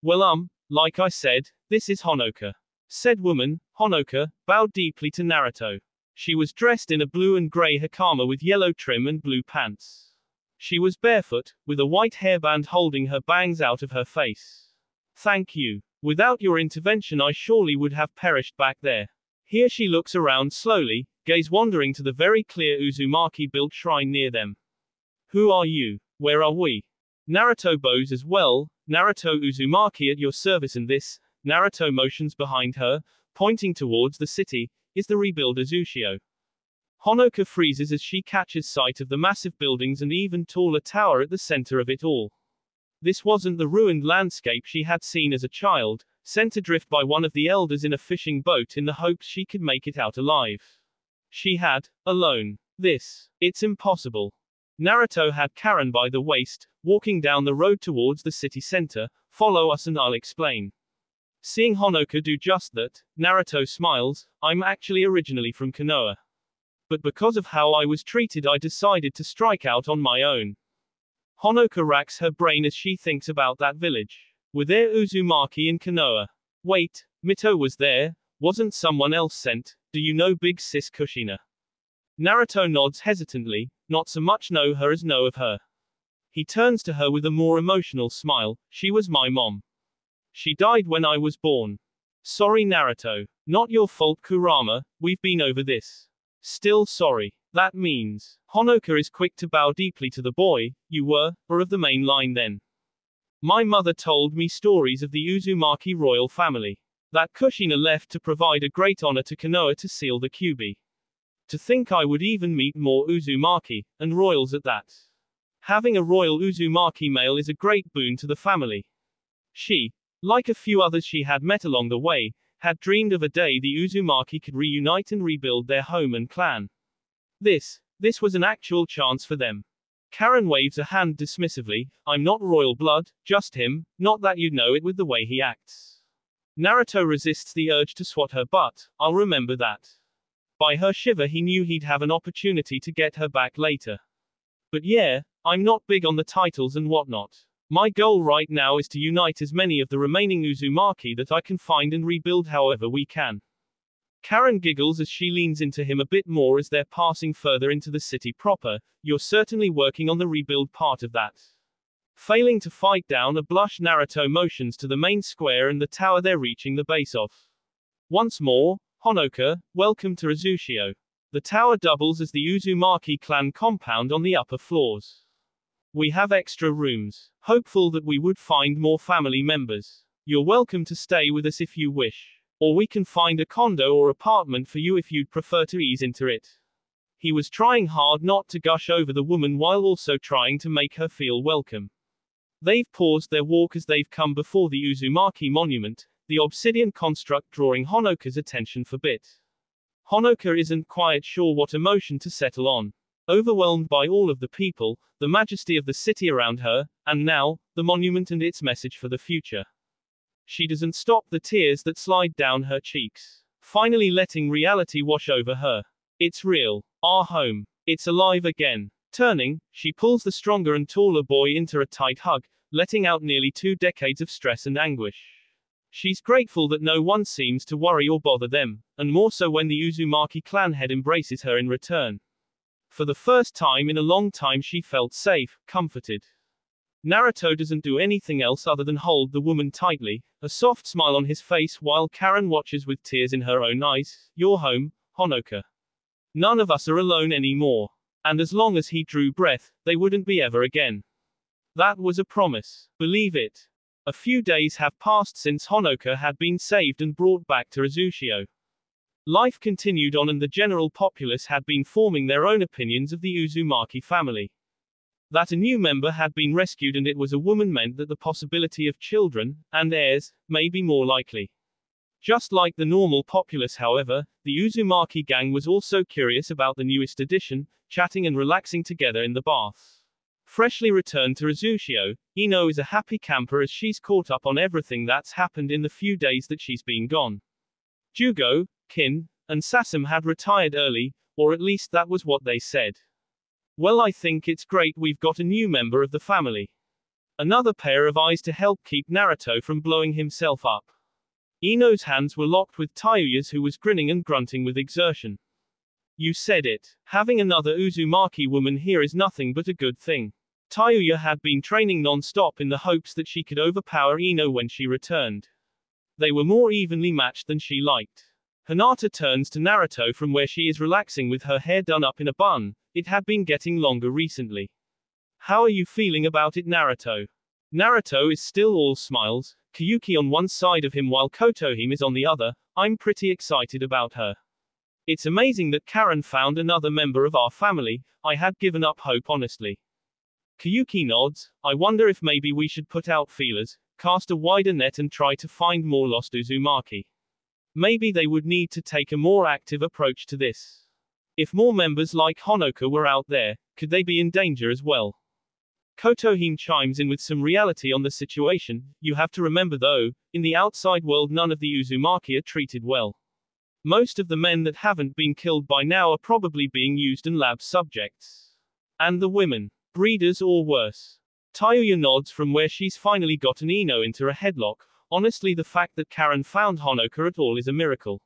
Well like I said, this is Honoka. Said woman, Honoka, bowed deeply to Naruto. She was dressed in a blue and gray hakama with yellow trim and blue pants. She was barefoot, with a white hairband holding her bangs out of her face. Thank you. Without your intervention I surely would have perished back there. Here she looks around slowly, gaze wandering to the very clear Uzumaki-built shrine near them. Who are you? Where are we? Naruto bows as well. Naruto Uzumaki at your service, and this, Naruto motions behind her, pointing towards the city, is the rebuild Azushio. Honoka freezes as she catches sight of the massive buildings and even taller tower at the center of it all. This wasn't the ruined landscape she had seen as a child, sent adrift by one of the elders in a fishing boat in the hopes she could make it out alive. She had, alone. It's impossible. Naruto had Karen by the waist, walking down the road towards the city center. Follow us and I'll explain. Seeing Honoka do just that, Naruto smiles. I'm actually originally from Konoha. But because of how I was treated I decided to strike out on my own. Honoka racks her brain as she thinks about that village. Were there Uzumaki in Konoha? Wait, Mito was there, wasn't someone else sent? Do you know big sis Kushina? Naruto nods hesitantly, not so much know her as know of her. He turns to her with a more emotional smile. She was my mom. She died when I was born. Sorry Naruto. Not your fault Kurama, we've been over this. Still sorry. That means. Honoka is quick to bow deeply to the boy. You were, or of the main line then. My mother told me stories of the Uzumaki royal family. That Kushina left to provide a great honor to Konoha to seal the Kyuubi. To think I would even meet more Uzumaki, and royals at that. Having a royal Uzumaki male is a great boon to the family. She, like a few others she had met along the way, had dreamed of a day the Uzumaki could reunite and rebuild their home and clan. This was an actual chance for them. Karen waves a hand dismissively. I'm not royal blood, just him, not that you'd know it with the way he acts. Naruto resists the urge to swat her butt. I'll remember that. By her shiver he knew he'd have an opportunity to get her back later. But yeah, I'm not big on the titles and whatnot. My goal right now is to unite as many of the remaining Uzumaki that I can find and rebuild however we can. Karen giggles as she leans into him a bit more as they're passing further into the city proper. You're certainly working on the rebuild part of that. Failing to fight down a blush, Naruto motions to the main square and the tower they're reaching the base of. Once more, Honoka, welcome to Rizushio. The tower doubles as the Uzumaki clan compound on the upper floors. We have extra rooms. Hopeful that we would find more family members. You're welcome to stay with us if you wish. Or we can find a condo or apartment for you if you'd prefer to ease into it. He was trying hard not to gush over the woman while also trying to make her feel welcome. They've paused their walk as they've come before the Uzumaki monument, the obsidian construct drawing Honoka's attention for bit. Honoka isn't quite sure what emotion to settle on. Overwhelmed by all of the people, the majesty of the city around her, and now, the monument and its message for the future. She doesn't stop the tears that slide down her cheeks, finally letting reality wash over her. It's real. Our home. It's alive again. Turning, she pulls the stronger and taller boy into a tight hug, letting out nearly 2 decades of stress and anguish. She's grateful that no one seems to worry or bother them, and more so when the Uzumaki clan head embraces her in return. For the first time in a long time she felt safe, comforted. Naruto doesn't do anything else other than hold the woman tightly, a soft smile on his face while Karen watches with tears in her own eyes. You're home, Honoka. None of us are alone anymore. And as long as he drew breath, they wouldn't be ever again. That was a promise. Believe it. A few days have passed since Honoka had been saved and brought back to Rizushio. Life continued on and the general populace had been forming their own opinions of the Uzumaki family. That a new member had been rescued and it was a woman meant that the possibility of children, and heirs, may be more likely. Just like the normal populace however, the Uzumaki gang was also curious about the newest addition, chatting and relaxing together in the bath. Freshly returned to Rizushio, Ino is a happy camper as she's caught up on everything that's happened in the few days that she's been gone. Jugo, Kin, and Sasam had retired early, or at least that was what they said. Well, I think it's great we've got a new member of the family. Another pair of eyes to help keep Naruto from blowing himself up. Ino's hands were locked with Tayuya's who was grinning and grunting with exertion. You said it. Having another Uzumaki woman here is nothing but a good thing. Tayuya had been training non-stop in the hopes that she could overpower Ino when she returned. They were more evenly matched than she liked. Hinata turns to Naruto from where she is relaxing with her hair done up in a bun. It had been getting longer recently. How are you feeling about it, Naruto? Naruto is still all smiles, Kyuki on one side of him while Kotohime is on the other. I'm pretty excited about her. It's amazing that Karen found another member of our family. I had given up hope honestly. Kyuki nods. I wonder if maybe we should put out feelers, cast a wider net and try to find more lost Uzumaki. Maybe they would need to take a more active approach to this. If more members like Honoka were out there, could they be in danger as well? Kotohime chimes in with some reality on the situation. You have to remember though, in the outside world none of the Uzumaki are treated well. Most of the men that haven't been killed by now are probably being used in lab subjects. And the women. Breeders or worse. Tayuya nods from where she's finally gotten Ino into a headlock. Honestly, the fact that Karen found Honoka at all is a miracle.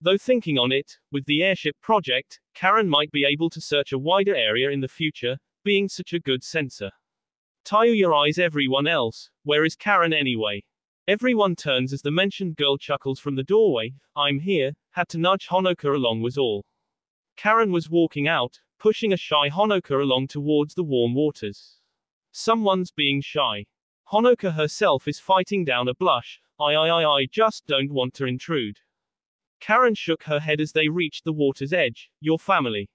Though thinking on it, with the airship project, Karen might be able to search a wider area in the future, being such a good sensor. Tayuya eyes everyone else. Where is Karen anyway? Everyone turns as the mentioned girl chuckles from the doorway. I'm here, had to nudge Honoka along was all. Karen was walking out, pushing a shy Honoka along towards the warm waters. Someone's being shy. Honoka herself is fighting down a blush. I just don't want to intrude. Karen shook her head as they reached the water's edge. Your family.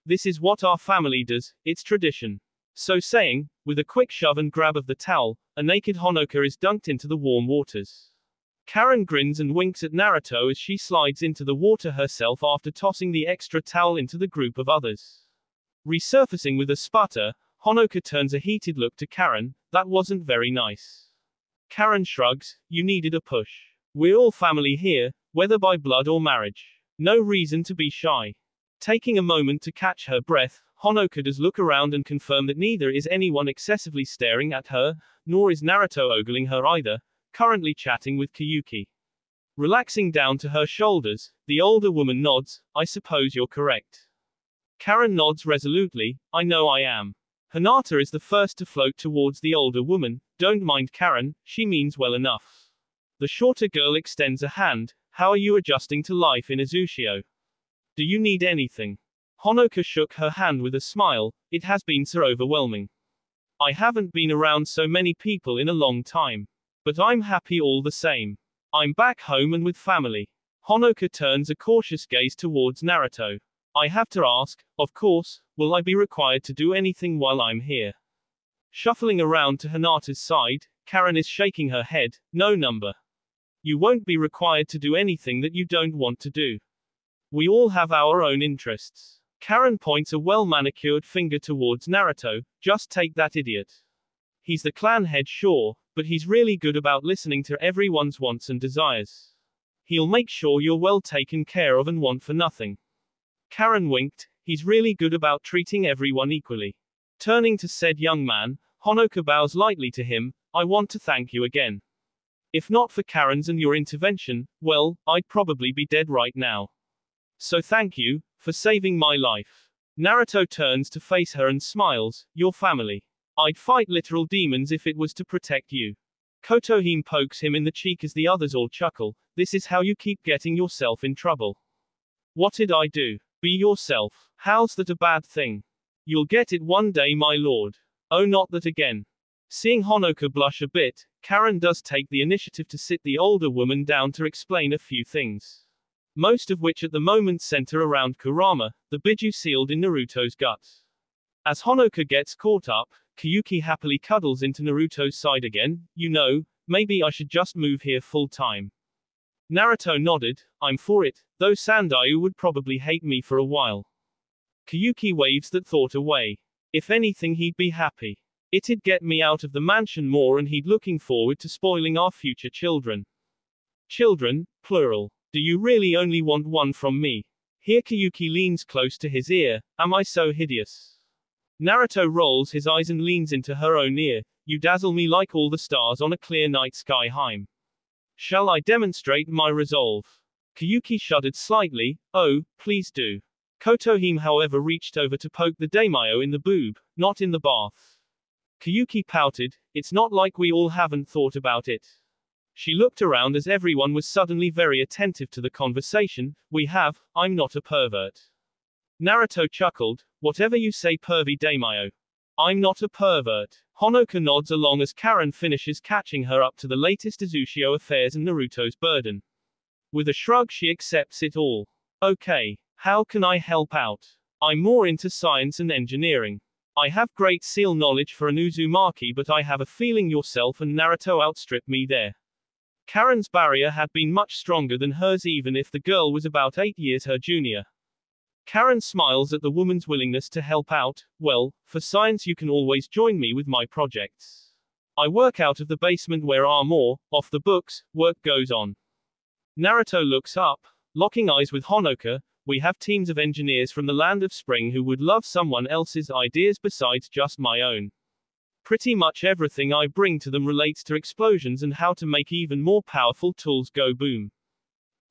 This is what our family does, it's tradition. So saying, with a quick shove and grab of the towel, a naked Honoka is dunked into the warm waters. Karen grins and winks at Naruto as she slides into the water herself after tossing the extra towel into the group of others. Resurfacing with a sputter, Honoka turns a heated look to Karen. That wasn't very nice. Karen shrugs. You needed a push. We're all family here, whether by blood or marriage. No reason to be shy. Taking a moment to catch her breath, Honoka does look around and confirm that neither is anyone excessively staring at her, nor is Naruto ogling her either, currently chatting with Kyuki. Relaxing down to her shoulders, the older woman nods. I suppose you're correct. Karen nods resolutely. I know I am. Hinata is the first to float towards the older woman. Don't mind Karen, she means well enough. The shorter girl extends a hand. How are you adjusting to life in Azushio? Do you need anything? Honoka shook her hand with a smile. It has been so overwhelming. I haven't been around so many people in a long time. But I'm happy all the same. I'm back home and with family. Honoka turns a cautious gaze towards Naruto. I have to ask, of course, will I be required to do anything while I'm here? Shuffling around to Hinata's side, Karen is shaking her head. No number. You won't be required to do anything that you don't want to do. We all have our own interests. Karen points a well-manicured finger towards Naruto. Just take that idiot. He's the clan head, sure, but he's really good about listening to everyone's wants and desires. He'll make sure you're well taken care of and want for nothing. Karen winked. He's really good about treating everyone equally. Turning to said young man, Honoka bows lightly to him. I want to thank you again. If not for Karen's and your intervention, well, I'd probably be dead right now. So thank you, for saving my life. Naruto turns to face her and smiles. Your family. I'd fight literal demons if it was to protect you. Kotohime pokes him in the cheek as the others all chuckle. This is how you keep getting yourself in trouble. What did I do? Be yourself. How's that a bad thing? You'll get it one day, my lord. Oh, not that again. Seeing Honoka blush a bit, Karen does take the initiative to sit the older woman down to explain a few things. Most of which at the moment center around Kurama, the biju sealed in Naruto's gut. As Honoka gets caught up, Kyuki happily cuddles into Naruto's side again. You know, maybe I should just move here full time. Naruto nodded. I'm for it, though Sandayu would probably hate me for a while. Kyuki waves that thought away. If anything, he'd be happy. It'd get me out of the mansion more and he'd looking forward to spoiling our future children. Children, plural. Do you really only want one from me? Here Kyuki leans close to his ear. Am I so hideous? Naruto rolls his eyes and leans into her own ear. You dazzle me like all the stars on a clear night sky. Hime. Shall I demonstrate my resolve? Kyuki shuddered slightly. Oh, please do. Kotohime however reached over to poke the daimyo in the boob, not in the bath. Kyuki pouted. It's not like we all haven't thought about it. She looked around as everyone was suddenly very attentive to the conversation. We have. I'm not a pervert. Naruto chuckled. Whatever you say, pervy daimyo. I'm not a pervert. Honoka nods along as Karen finishes catching her up to the latest Azushio affairs and Naruto's burden. With a shrug she accepts it all. Okay. How can I help out? I'm more into science and engineering. I have great seal knowledge for an Uzumaki, but I have a feeling yourself and Naruto outstrip me there. Karen's barrier had been much stronger than hers even if the girl was about 8 years her junior. Karen smiles at the woman's willingness to help out. Well, for science you can always join me with my projects. I work out of the basement where our more, off the books, work goes on. Naruto looks up, locking eyes with Honoka. We have teams of engineers from the land of spring who would love someone else's ideas besides just my own. Pretty much everything I bring to them relates to explosions and how to make even more powerful tools go boom.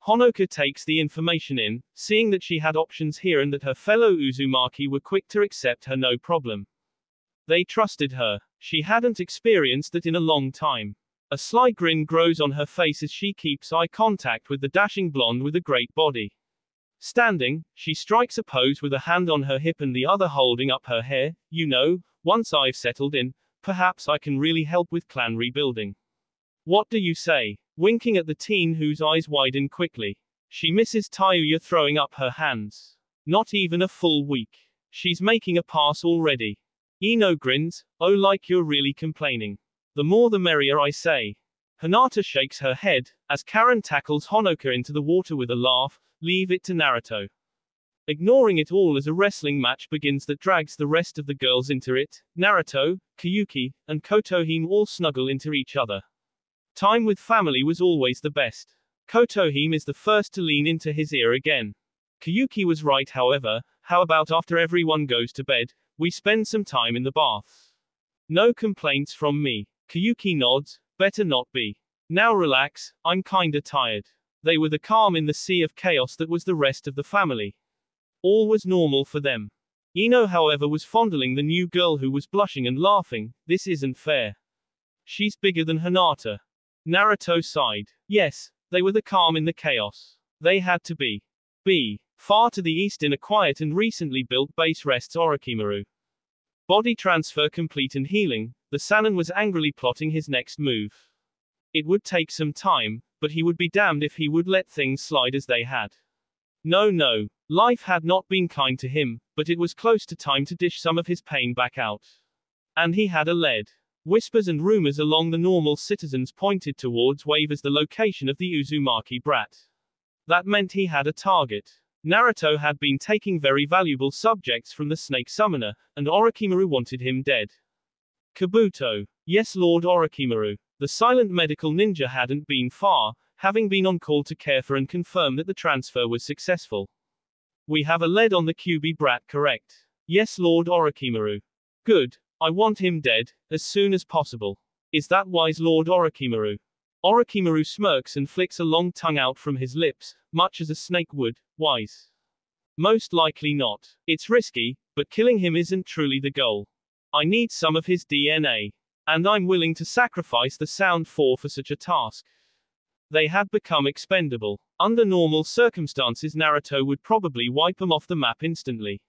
Honoka takes the information in, seeing that she had options here and that her fellow Uzumaki were quick to accept her no problem. They trusted her. She hadn't experienced that in a long time. A sly grin grows on her face as she keeps eye contact with the dashing blonde with a great body. Standing, she strikes a pose with a hand on her hip and the other holding up her hair. You know, once I've settled in, perhaps I can really help with clan rebuilding. What do you say? winking at the teen whose eyes widen quickly. She misses Tayuya, throwing up her hands. Not even a full week. She's making a pass already. Ino grins, oh, like you're really complaining. The more the merrier, I say. Hinata shakes her head, as Karen tackles Honoka into the water with a laugh, leave it to Naruto. Ignoring it all as a wrestling match begins that drags the rest of the girls into it, Naruto, Kayuki, and Kotohime all snuggle into each other. Time with family was always the best. Kotohime is the first to lean into his ear again. Kayuki was right, however. How about after everyone goes to bed, we spend some time in the bath? No complaints from me. Kayuki nods, better not be. Now relax, I'm kinda tired. They were the calm in the sea of chaos that was the rest of the family. All was normal for them. Ino, however, was fondling the new girl who was blushing and laughing. This isn't fair. She's bigger than Hinata. Naruto sighed. Yes, they were the calm in the chaos. They had to be. Far to the east in a quiet and recently built base rests Orochimaru. Body transfer complete and healing, the Sannin was angrily plotting his next move. It would take some time, but he would be damned if he would let things slide as they had. No, life had not been kind to him, but it was close to time to dish some of his pain back out. And he had a lead. Whispers and rumors along the normal citizens pointed towards Wave as the location of the Uzumaki brat. That meant he had a target. Naruto had been taking very valuable subjects from the snake summoner, and Orochimaru wanted him dead. Kabuto. Yes, Lord Orochimaru. The silent medical ninja hadn't been far, having been on call to care for and confirm that the transfer was successful. We have a lead on the Kyuubi brat, correct? Yes, Lord Orochimaru. Good. I want him dead, as soon as possible. Is that wise, Lord Orochimaru? Orochimaru smirks and flicks a long tongue out from his lips, much as a snake would. Wise? Most likely not. It's risky, but killing him isn't truly the goal. I need some of his DNA. And I'm willing to sacrifice the Sound Four for such a task. They had become expendable. Under normal circumstances, Naruto would probably wipe them off the map instantly.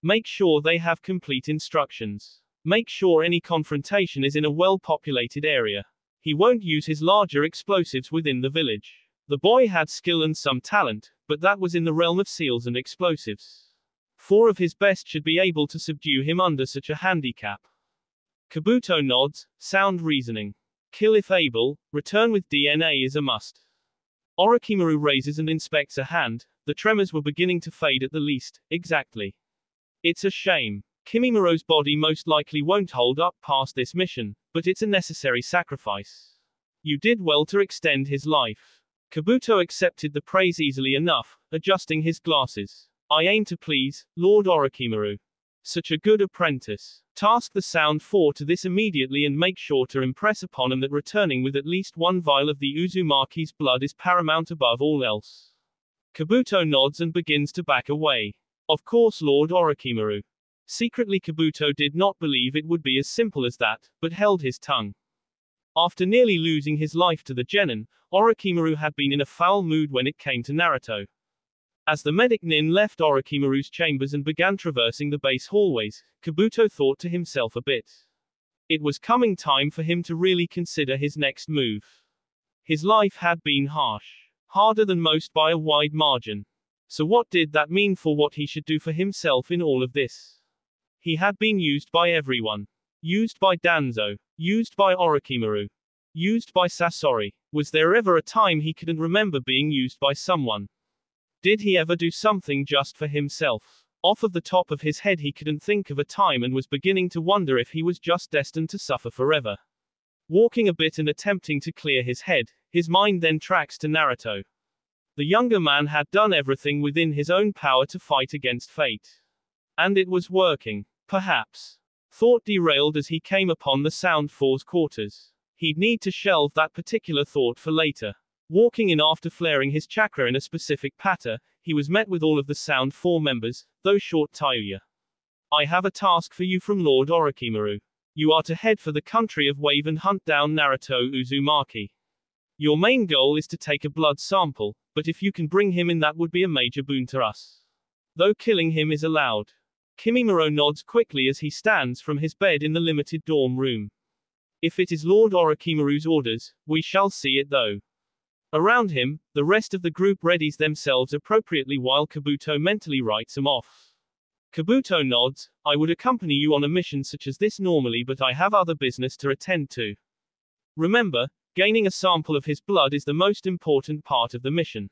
Make sure they have complete instructions. Make sure any confrontation is in a well-populated area. He won't use his larger explosives within the village. The boy had skill and some talent, but that was in the realm of seals and explosives. 4 of his best should be able to subdue him under such a handicap. Kabuto nods, sound reasoning. Kill if able, return with DNA is a must. Orochimaru raises and inspects a hand, the tremors were beginning to fade at the least, exactly. It's a shame. Kimimuro's body most likely won't hold up past this mission, but it's a necessary sacrifice. You did well to extend his life. Kabuto accepted the praise easily enough, adjusting his glasses. I aim to please, Lord Orochimaru. Such a good apprentice. Task the Sound Four to this immediately and make sure to impress upon him that returning with at least 1 vial of the Uzumaki's blood is paramount above all else. Kabuto nods and begins to back away. Of course, Lord Orochimaru. Secretly, Kabuto did not believe it would be as simple as that, but held his tongue. After nearly losing his life to the genin, Orochimaru had been in a foul mood when it came to Naruto. As the medic nin left Orochimaru's chambers and began traversing the base hallways, Kabuto thought to himself a bit. It was coming time for him to really consider his next move. His life had been harsh. Harder than most by a wide margin. So what did that mean for what he should do for himself in all of this? He had been used by everyone. Used by Danzo. Used by Orochimaru. Used by Sasori. Was there ever a time he couldn't remember being used by someone? Did he ever do something just for himself? Off of the top of his head he couldn't think of a time and was beginning to wonder if he was just destined to suffer forever. Walking a bit and attempting to clear his head, his mind then tracks to Naruto. The younger man had done everything within his own power to fight against fate. And it was working. Perhaps. Thought derailed as he came upon the Sound Four's quarters. He'd need to shelve that particular thought for later. Walking in after flaring his chakra in a specific pattern, he was met with all of the Sound Four members, though short Tayuya. I have a task for you from Lord Orochimaru. You are to head for the country of Wave and hunt down Naruto Uzumaki. Your main goal is to take a blood sample, but if you can bring him in that would be a major boon to us. Though killing him is allowed. Kimimuro nods quickly as he stands from his bed in the limited dorm room. If it is Lord Orochimaru's orders, we shall see it though. Around him, the rest of the group readies themselves appropriately while Kabuto mentally writes him off. Kabuto nods. I would accompany you on a mission such as this normally, but I have other business to attend to. Remember, gaining a sample of his blood is the most important part of the mission.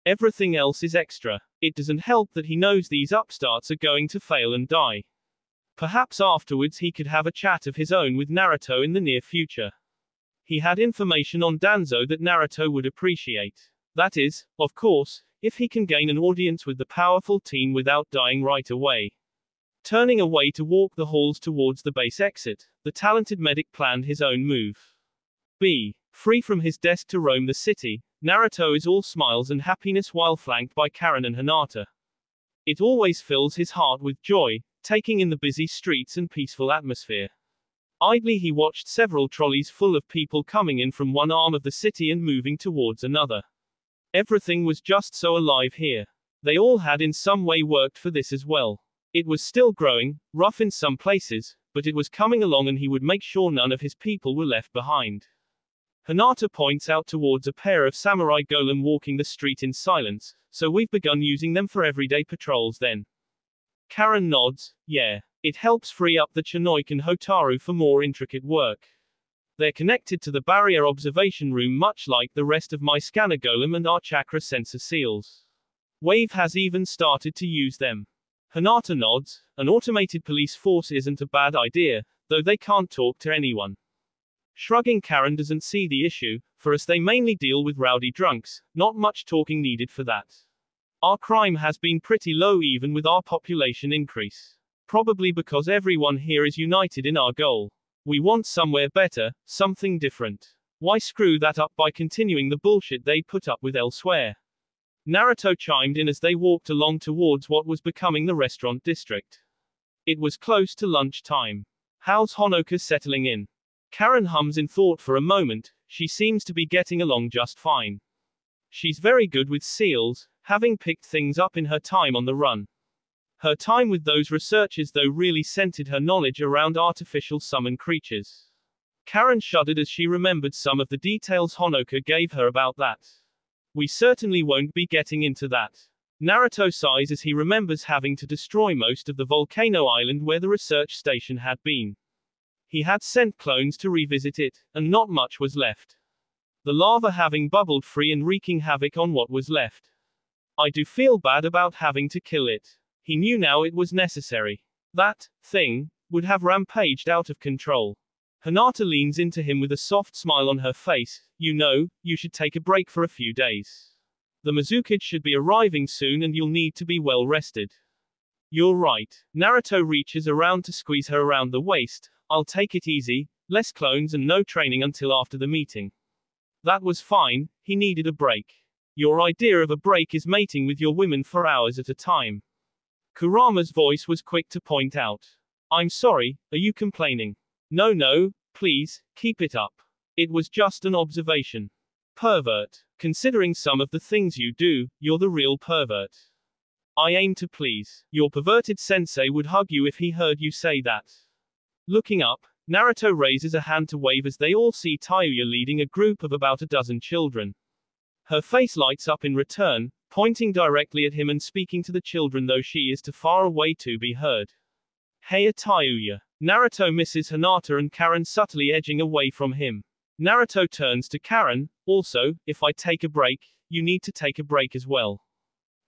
Everything else is extra. It doesn't help that he knows these upstarts are going to fail and die. Perhaps afterwards he could have a chat of his own with Naruto in the near future. He had information on Danzo that Naruto would appreciate. That is, of course, if he can gain an audience with the powerful teen without dying right away. Turning away to walk the halls towards the base exit, the talented medic planned his own move. Free from his desk to roam the city, Naruto is all smiles and happiness while flanked by Karen and Hinata. It always fills his heart with joy, taking in the busy streets and peaceful atmosphere. Idly he watched several trolleys full of people coming in from one arm of the city and moving towards another. Everything was just so alive here. They all had in some way worked for this as well. It was still growing, rough in some places, but it was coming along and he would make sure none of his people were left behind. Hinata points out towards a pair of samurai golem walking the street in silence. So we've begun using them for everyday patrols then. Karen nods. Yeah. It helps free up the Chinook and Hotaru for more intricate work. They're connected to the barrier observation room much like the rest of my scanner golem and our chakra sensor seals. Wave has even started to use them. Hinata nods. An automated police force isn't a bad idea, though they can't talk to anyone. Shrugging, Karen doesn't see the issue. For us they mainly deal with rowdy drunks, not much talking needed for that. Our crime has been pretty low even with our population increase. Probably because everyone here is united in our goal. We want somewhere better, something different. Why screw that up by continuing the bullshit they put up with elsewhere? Naruto chimed in as they walked along towards what was becoming the restaurant district. It was close to lunch time. How's Honoka settling in? Karen hums in thought for a moment. She seems to be getting along just fine. She's very good with seals, having picked things up in her time on the run. Her time with those researchers though really centered her knowledge around artificial summon creatures. Karen shuddered as she remembered some of the details Honoka gave her about that. We certainly won't be getting into that. Naruto sighs as he remembers having to destroy most of the volcano island where the research station had been. He had sent clones to revisit it, and not much was left. The lava having bubbled free and wreaking havoc on what was left. I do feel bad about having to kill it. He knew now it was necessary. That thing would have rampaged out of control. Hinata leans into him with a soft smile on her face. You know, you should take a break for a few days. The Mizukage should be arriving soon and you'll need to be well rested. You're right. Naruto reaches around to squeeze her around the waist. I'll take it easy, less clones and no training until after the meeting. That was fine, he needed a break. Your idea of a break is mating with your women for hours at a time. Kurama's voice was quick to point out. I'm sorry, are you complaining? No, please, keep it up. It was just an observation. Pervert. Considering some of the things you do, you're the real pervert. I aim to please. Your perverted sensei would hug you if he heard you say that. Looking up, Naruto raises a hand to wave as they all see Tayuya leading a group of about a dozen children. Her face lights up in return, pointing directly at him and speaking to the children though she is too far away to be heard. Hey Tayuya. Naruto misses Hinata and Karen subtly edging away from him. Naruto turns to Karen. Also, if I take a break, you need to take a break as well.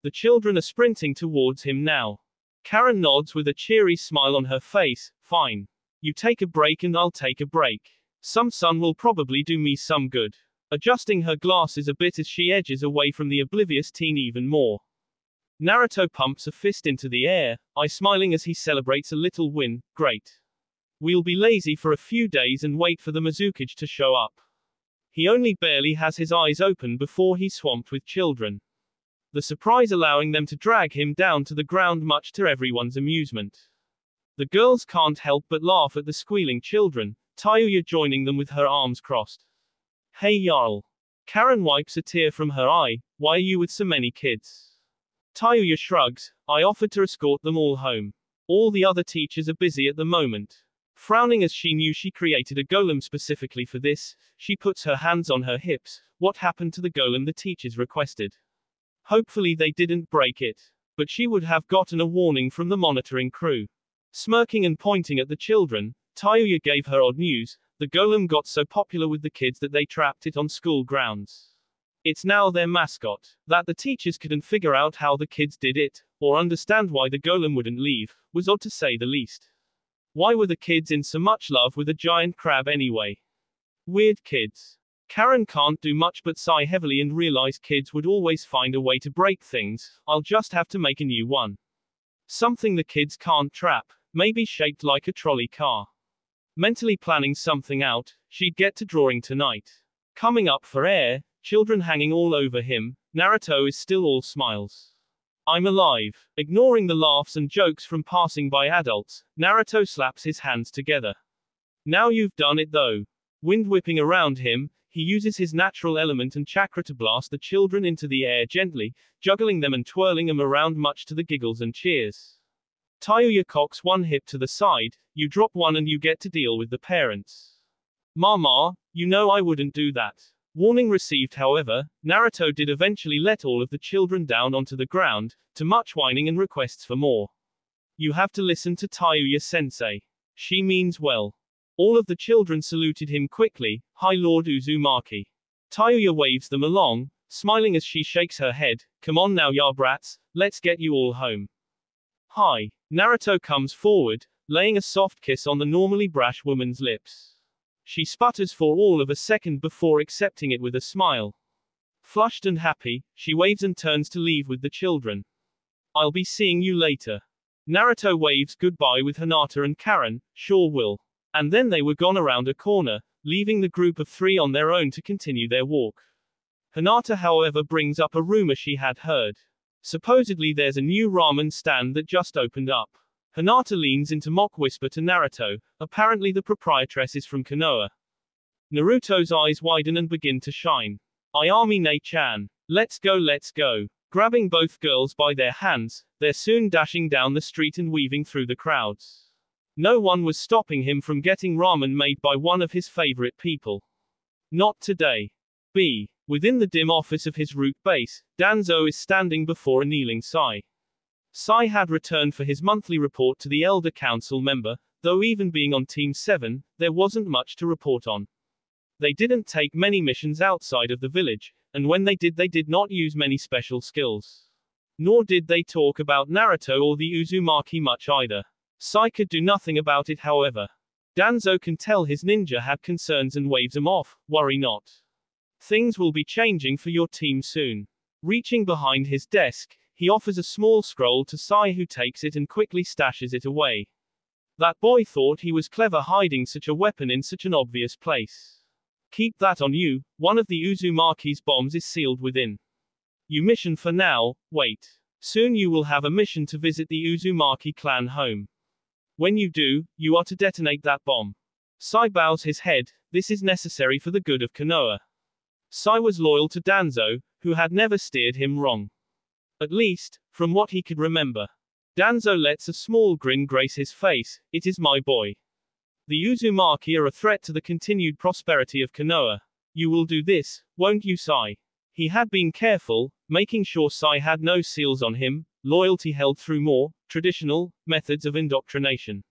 The children are sprinting towards him now. Karen nods with a cheery smile on her face. Fine. You take a break and I'll take a break. Some sun will probably do me some good. Adjusting her glasses a bit as she edges away from the oblivious teen even more. Naruto pumps a fist into the air, smiling as he celebrates a little win. Great. We'll be lazy for a few days and wait for the Mizukage to show up. He only barely has his eyes open before he's swamped with children. The surprise allowing them to drag him down to the ground much to everyone's amusement. The girls can't help but laugh at the squealing children, Tayuya joining them with her arms crossed. Hey Jarl. Karen wipes a tear from her eye. Why are you with so many kids? Tayuya shrugs. I offered to escort them all home. All the other teachers are busy at the moment. Frowning as she knew she created a golem specifically for this, she puts her hands on her hips. What happened to the golem the teachers requested? Hopefully they didn't break it. But she would have gotten a warning from the monitoring crew. Smirking and pointing at the children, Tayuya gave her odd news. The golem got so popular with the kids that they trapped it on school grounds. It's now their mascot. That the teachers couldn't figure out how the kids did it, or understand why the golem wouldn't leave, was odd to say the least. Why were the kids in so much love with a giant crab anyway? Weird kids. Karen can't do much but sigh heavily and realize kids would always find a way to break things. I'll just have to make a new one. Something the kids can't trap, maybe shaped like a trolley car. Mentally planning something out, she'd get to drawing tonight. Coming up for air, children hanging all over him, Naruto is still all smiles. I'm alive. Ignoring the laughs and jokes from passing by adults, Naruto slaps his hands together. Now you've done it though. Wind whipping around him, he uses his natural element and chakra to blast the children into the air gently, juggling them and twirling them around much to the giggles and cheers. Tayuya cocks one hip to the side, you drop one and you get to deal with the parents. Mama, you know I wouldn't do that. Warning received however, Naruto did eventually let all of the children down onto the ground, to much whining and requests for more. You have to listen to Tayuya-sensei. She means well. All of the children saluted him quickly. Hi Lord Uzumaki. Tayuya waves them along, smiling as she shakes her head. Come on now ya brats, let's get you all home. Hi. Naruto comes forward, laying a soft kiss on the normally brash woman's lips. She sputters for all of a second before accepting it with a smile. Flushed and happy, she waves and turns to leave with the children. I'll be seeing you later. Naruto waves goodbye with Hinata and Karen, sure will. And then they were gone around a corner, leaving the group of three on their own to continue their walk. Hinata however brings up a rumor she had heard. Supposedly there's a new ramen stand that just opened up. Hinata leans into mock whisper to Naruto, apparently the proprietress is from Konoha. Naruto's eyes widen and begin to shine. Ayami Ne-chan. Let's go let's go. Grabbing both girls by their hands, they're soon dashing down the street and weaving through the crowds. No one was stopping him from getting ramen made by one of his favorite people. Not today. B. Within the dim office of his root base, Danzo is standing before a kneeling Sai. Sai had returned for his monthly report to the Elder Council member, though even being on Team 7, there wasn't much to report on. They didn't take many missions outside of the village, and when they did not use many special skills. Nor did they talk about Naruto or the Uzumaki much either. Sai could do nothing about it however. Danzo can tell his ninja had concerns and waves him off, worry not. Things will be changing for your team soon. Reaching behind his desk, he offers a small scroll to Sai who takes it and quickly stashes it away. That boy thought he was clever hiding such a weapon in such an obvious place. Keep that on you, one of the Uzumaki's bombs is sealed within. You mission for now, wait. Soon you will have a mission to visit the Uzumaki clan home. When you do, you are to detonate that bomb. Sai bows his head, this is necessary for the good of Konoha. Sai was loyal to Danzo, who had never steered him wrong. At least, from what he could remember. Danzo lets a small grin grace his face, it is my boy. The Uzumaki are a threat to the continued prosperity of Konoha. You will do this, won't you Sai? He had been careful, making sure Sai had no seals on him, loyalty held through more traditional methods of indoctrination.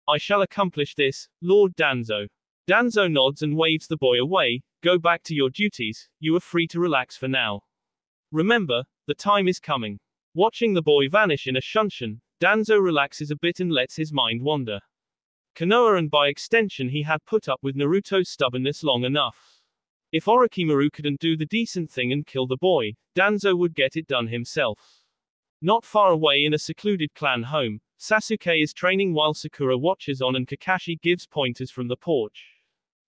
I shall accomplish this, Lord Danzo. Danzo nods and waves the boy away, go back to your duties, you are free to relax for now. Remember, the time is coming. Watching the boy vanish in a shunshin, Danzo relaxes a bit and lets his mind wander. Konoha and by extension he had put up with Naruto's stubbornness long enough. If Orochimaru couldn't do the decent thing and kill the boy, Danzo would get it done himself. Not far away in a secluded clan home, Sasuke is training while Sakura watches on and Kakashi gives pointers from the porch.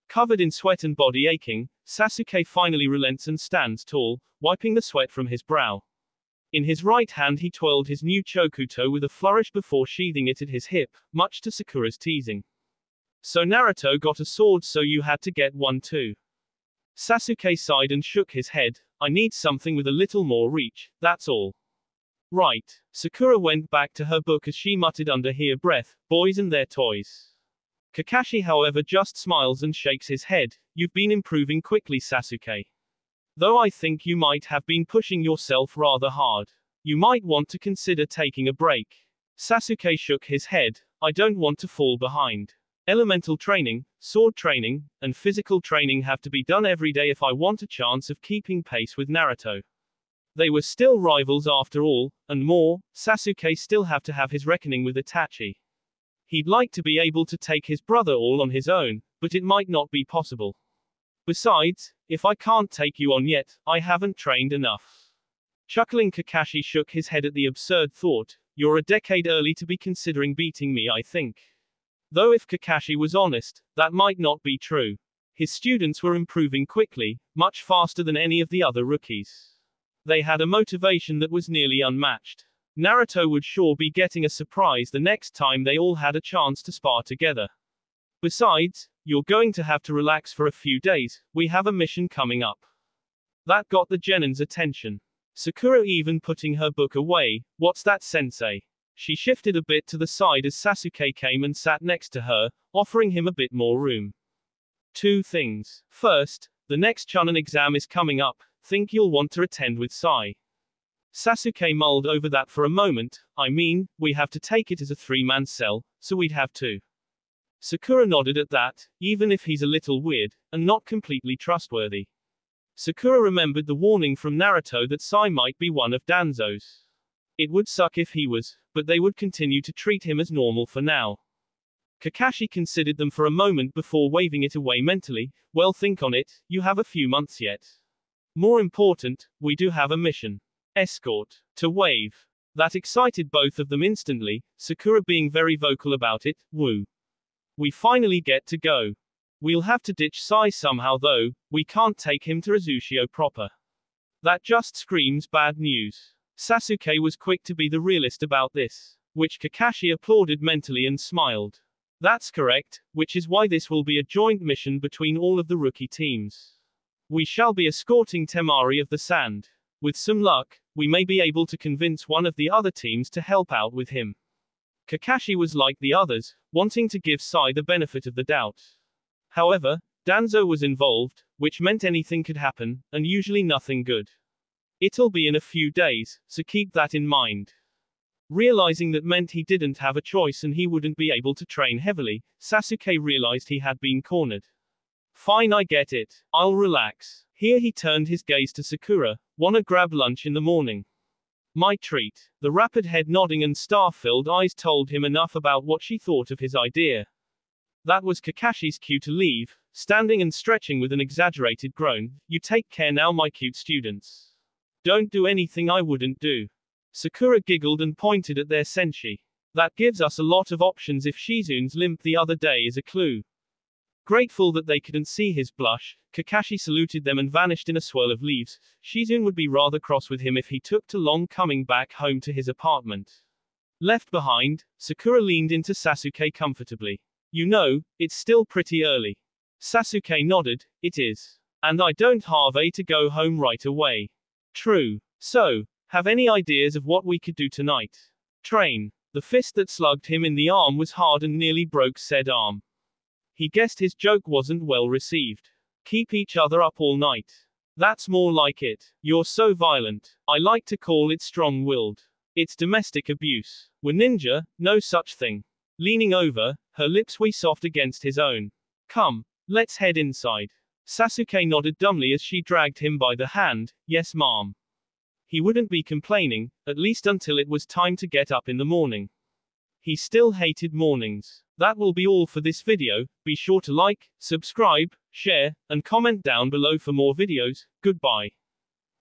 Covered in sweat and body aching, Sasuke finally relents and stands tall, wiping the sweat from his brow. In his right hand he twirled his new chokuto with a flourish before sheathing it at his hip, much to Sakura's teasing. So Naruto got a sword so you had to get one too. Sasuke sighed and shook his head, I need something with a little more reach, that's all. Right. Sakura went back to her book as she muttered under her breath, boys and their toys. Kakashi however just smiles and shakes his head. You've been improving quickly, Sasuke. Though I think you might have been pushing yourself rather hard. You might want to consider taking a break. Sasuke shook his head. I don't want to fall behind. Elemental training, sword training, and physical training have to be done every day if I want a chance of keeping pace with Naruto. They were still rivals after all, and more, Sasuke still have to have his reckoning with Itachi. He'd like to be able to take his brother all on his own, but it might not be possible. Besides, if I can't take you on yet, I haven't trained enough. Chuckling, Kakashi shook his head at the absurd thought. You're a decade early to be considering beating me, I think. Though if Kakashi was honest, that might not be true. His students were improving quickly, much faster than any of the other rookies. They had a motivation that was nearly unmatched. Naruto would sure be getting a surprise the next time they all had a chance to spar together. Besides, you're going to have to relax for a few days, we have a mission coming up. That got the Genin's attention. Sakura even putting her book away. What's that, sensei? She shifted a bit to the side as Sasuke came and sat next to her, offering him a bit more room. Two things. First, the next Chunin exam is coming up, think you'll want to attend with Sai. Sasuke mulled over that for a moment. I mean, we have to take it as a three-man cell, so we'd have to. Sakura nodded at that, even if he's a little weird, and not completely trustworthy. Sakura remembered the warning from Naruto that Sai might be one of Danzo's. It would suck if he was, but they would continue to treat him as normal for now. Kakashi considered them for a moment before waving it away mentally. Well, think on it, you have a few months yet. More important, we do have a mission. Escort. To wave. That excited both of them instantly, Sakura being very vocal about it. Woo. We finally get to go. We'll have to ditch Sai somehow though, we can't take him to Azushio proper. That just screams bad news. Sasuke was quick to be the realist about this, which Kakashi applauded mentally and smiled. That's correct, which is why this will be a joint mission between all of the rookie teams. We shall be escorting Temari of the Sand. With some luck, we may be able to convince one of the other teams to help out with him. Kakashi was like the others, wanting to give Sai the benefit of the doubt. However, Danzo was involved, which meant anything could happen, and usually nothing good. It'll be in a few days, so keep that in mind. Realizing that meant he didn't have a choice and he wouldn't be able to train heavily, Sasuke realized he had been cornered. Fine, I get it. I'll relax. Here he turned his gaze to Sakura. Wanna grab lunch in the morning? My treat. The rapid head nodding and star-filled eyes told him enough about what she thought of his idea. That was Kakashi's cue to leave, standing and stretching with an exaggerated groan. You take care now, my cute students. Don't do anything I wouldn't do. Sakura giggled and pointed at their senshi. That gives us a lot of options if Shizune's limp the other day is a clue. Grateful that they couldn't see his blush, Kakashi saluted them and vanished in a swirl of leaves. Shizune would be rather cross with him if he took too long coming back home to his apartment. Left behind, Sakura leaned into Sasuke comfortably. You know, it's still pretty early. Sasuke nodded. It is. And I don't have to go home right away. True. So, have any ideas of what we could do tonight? Train. The fist that slugged him in the arm was hard and nearly broke said arm. He guessed his joke wasn't well received. Keep each other up all night. That's more like it. You're so violent. I like to call it strong-willed. It's domestic abuse. We're ninja, no such thing. Leaning over, her lips wee soft against his own. Come, let's head inside. Sasuke nodded dumbly as she dragged him by the hand. Yes, ma'am. He wouldn't be complaining, at least until it was time to get up in the morning. He still hated mornings. That will be all for this video. Be sure to like, subscribe, share, and comment down below for more videos. Goodbye.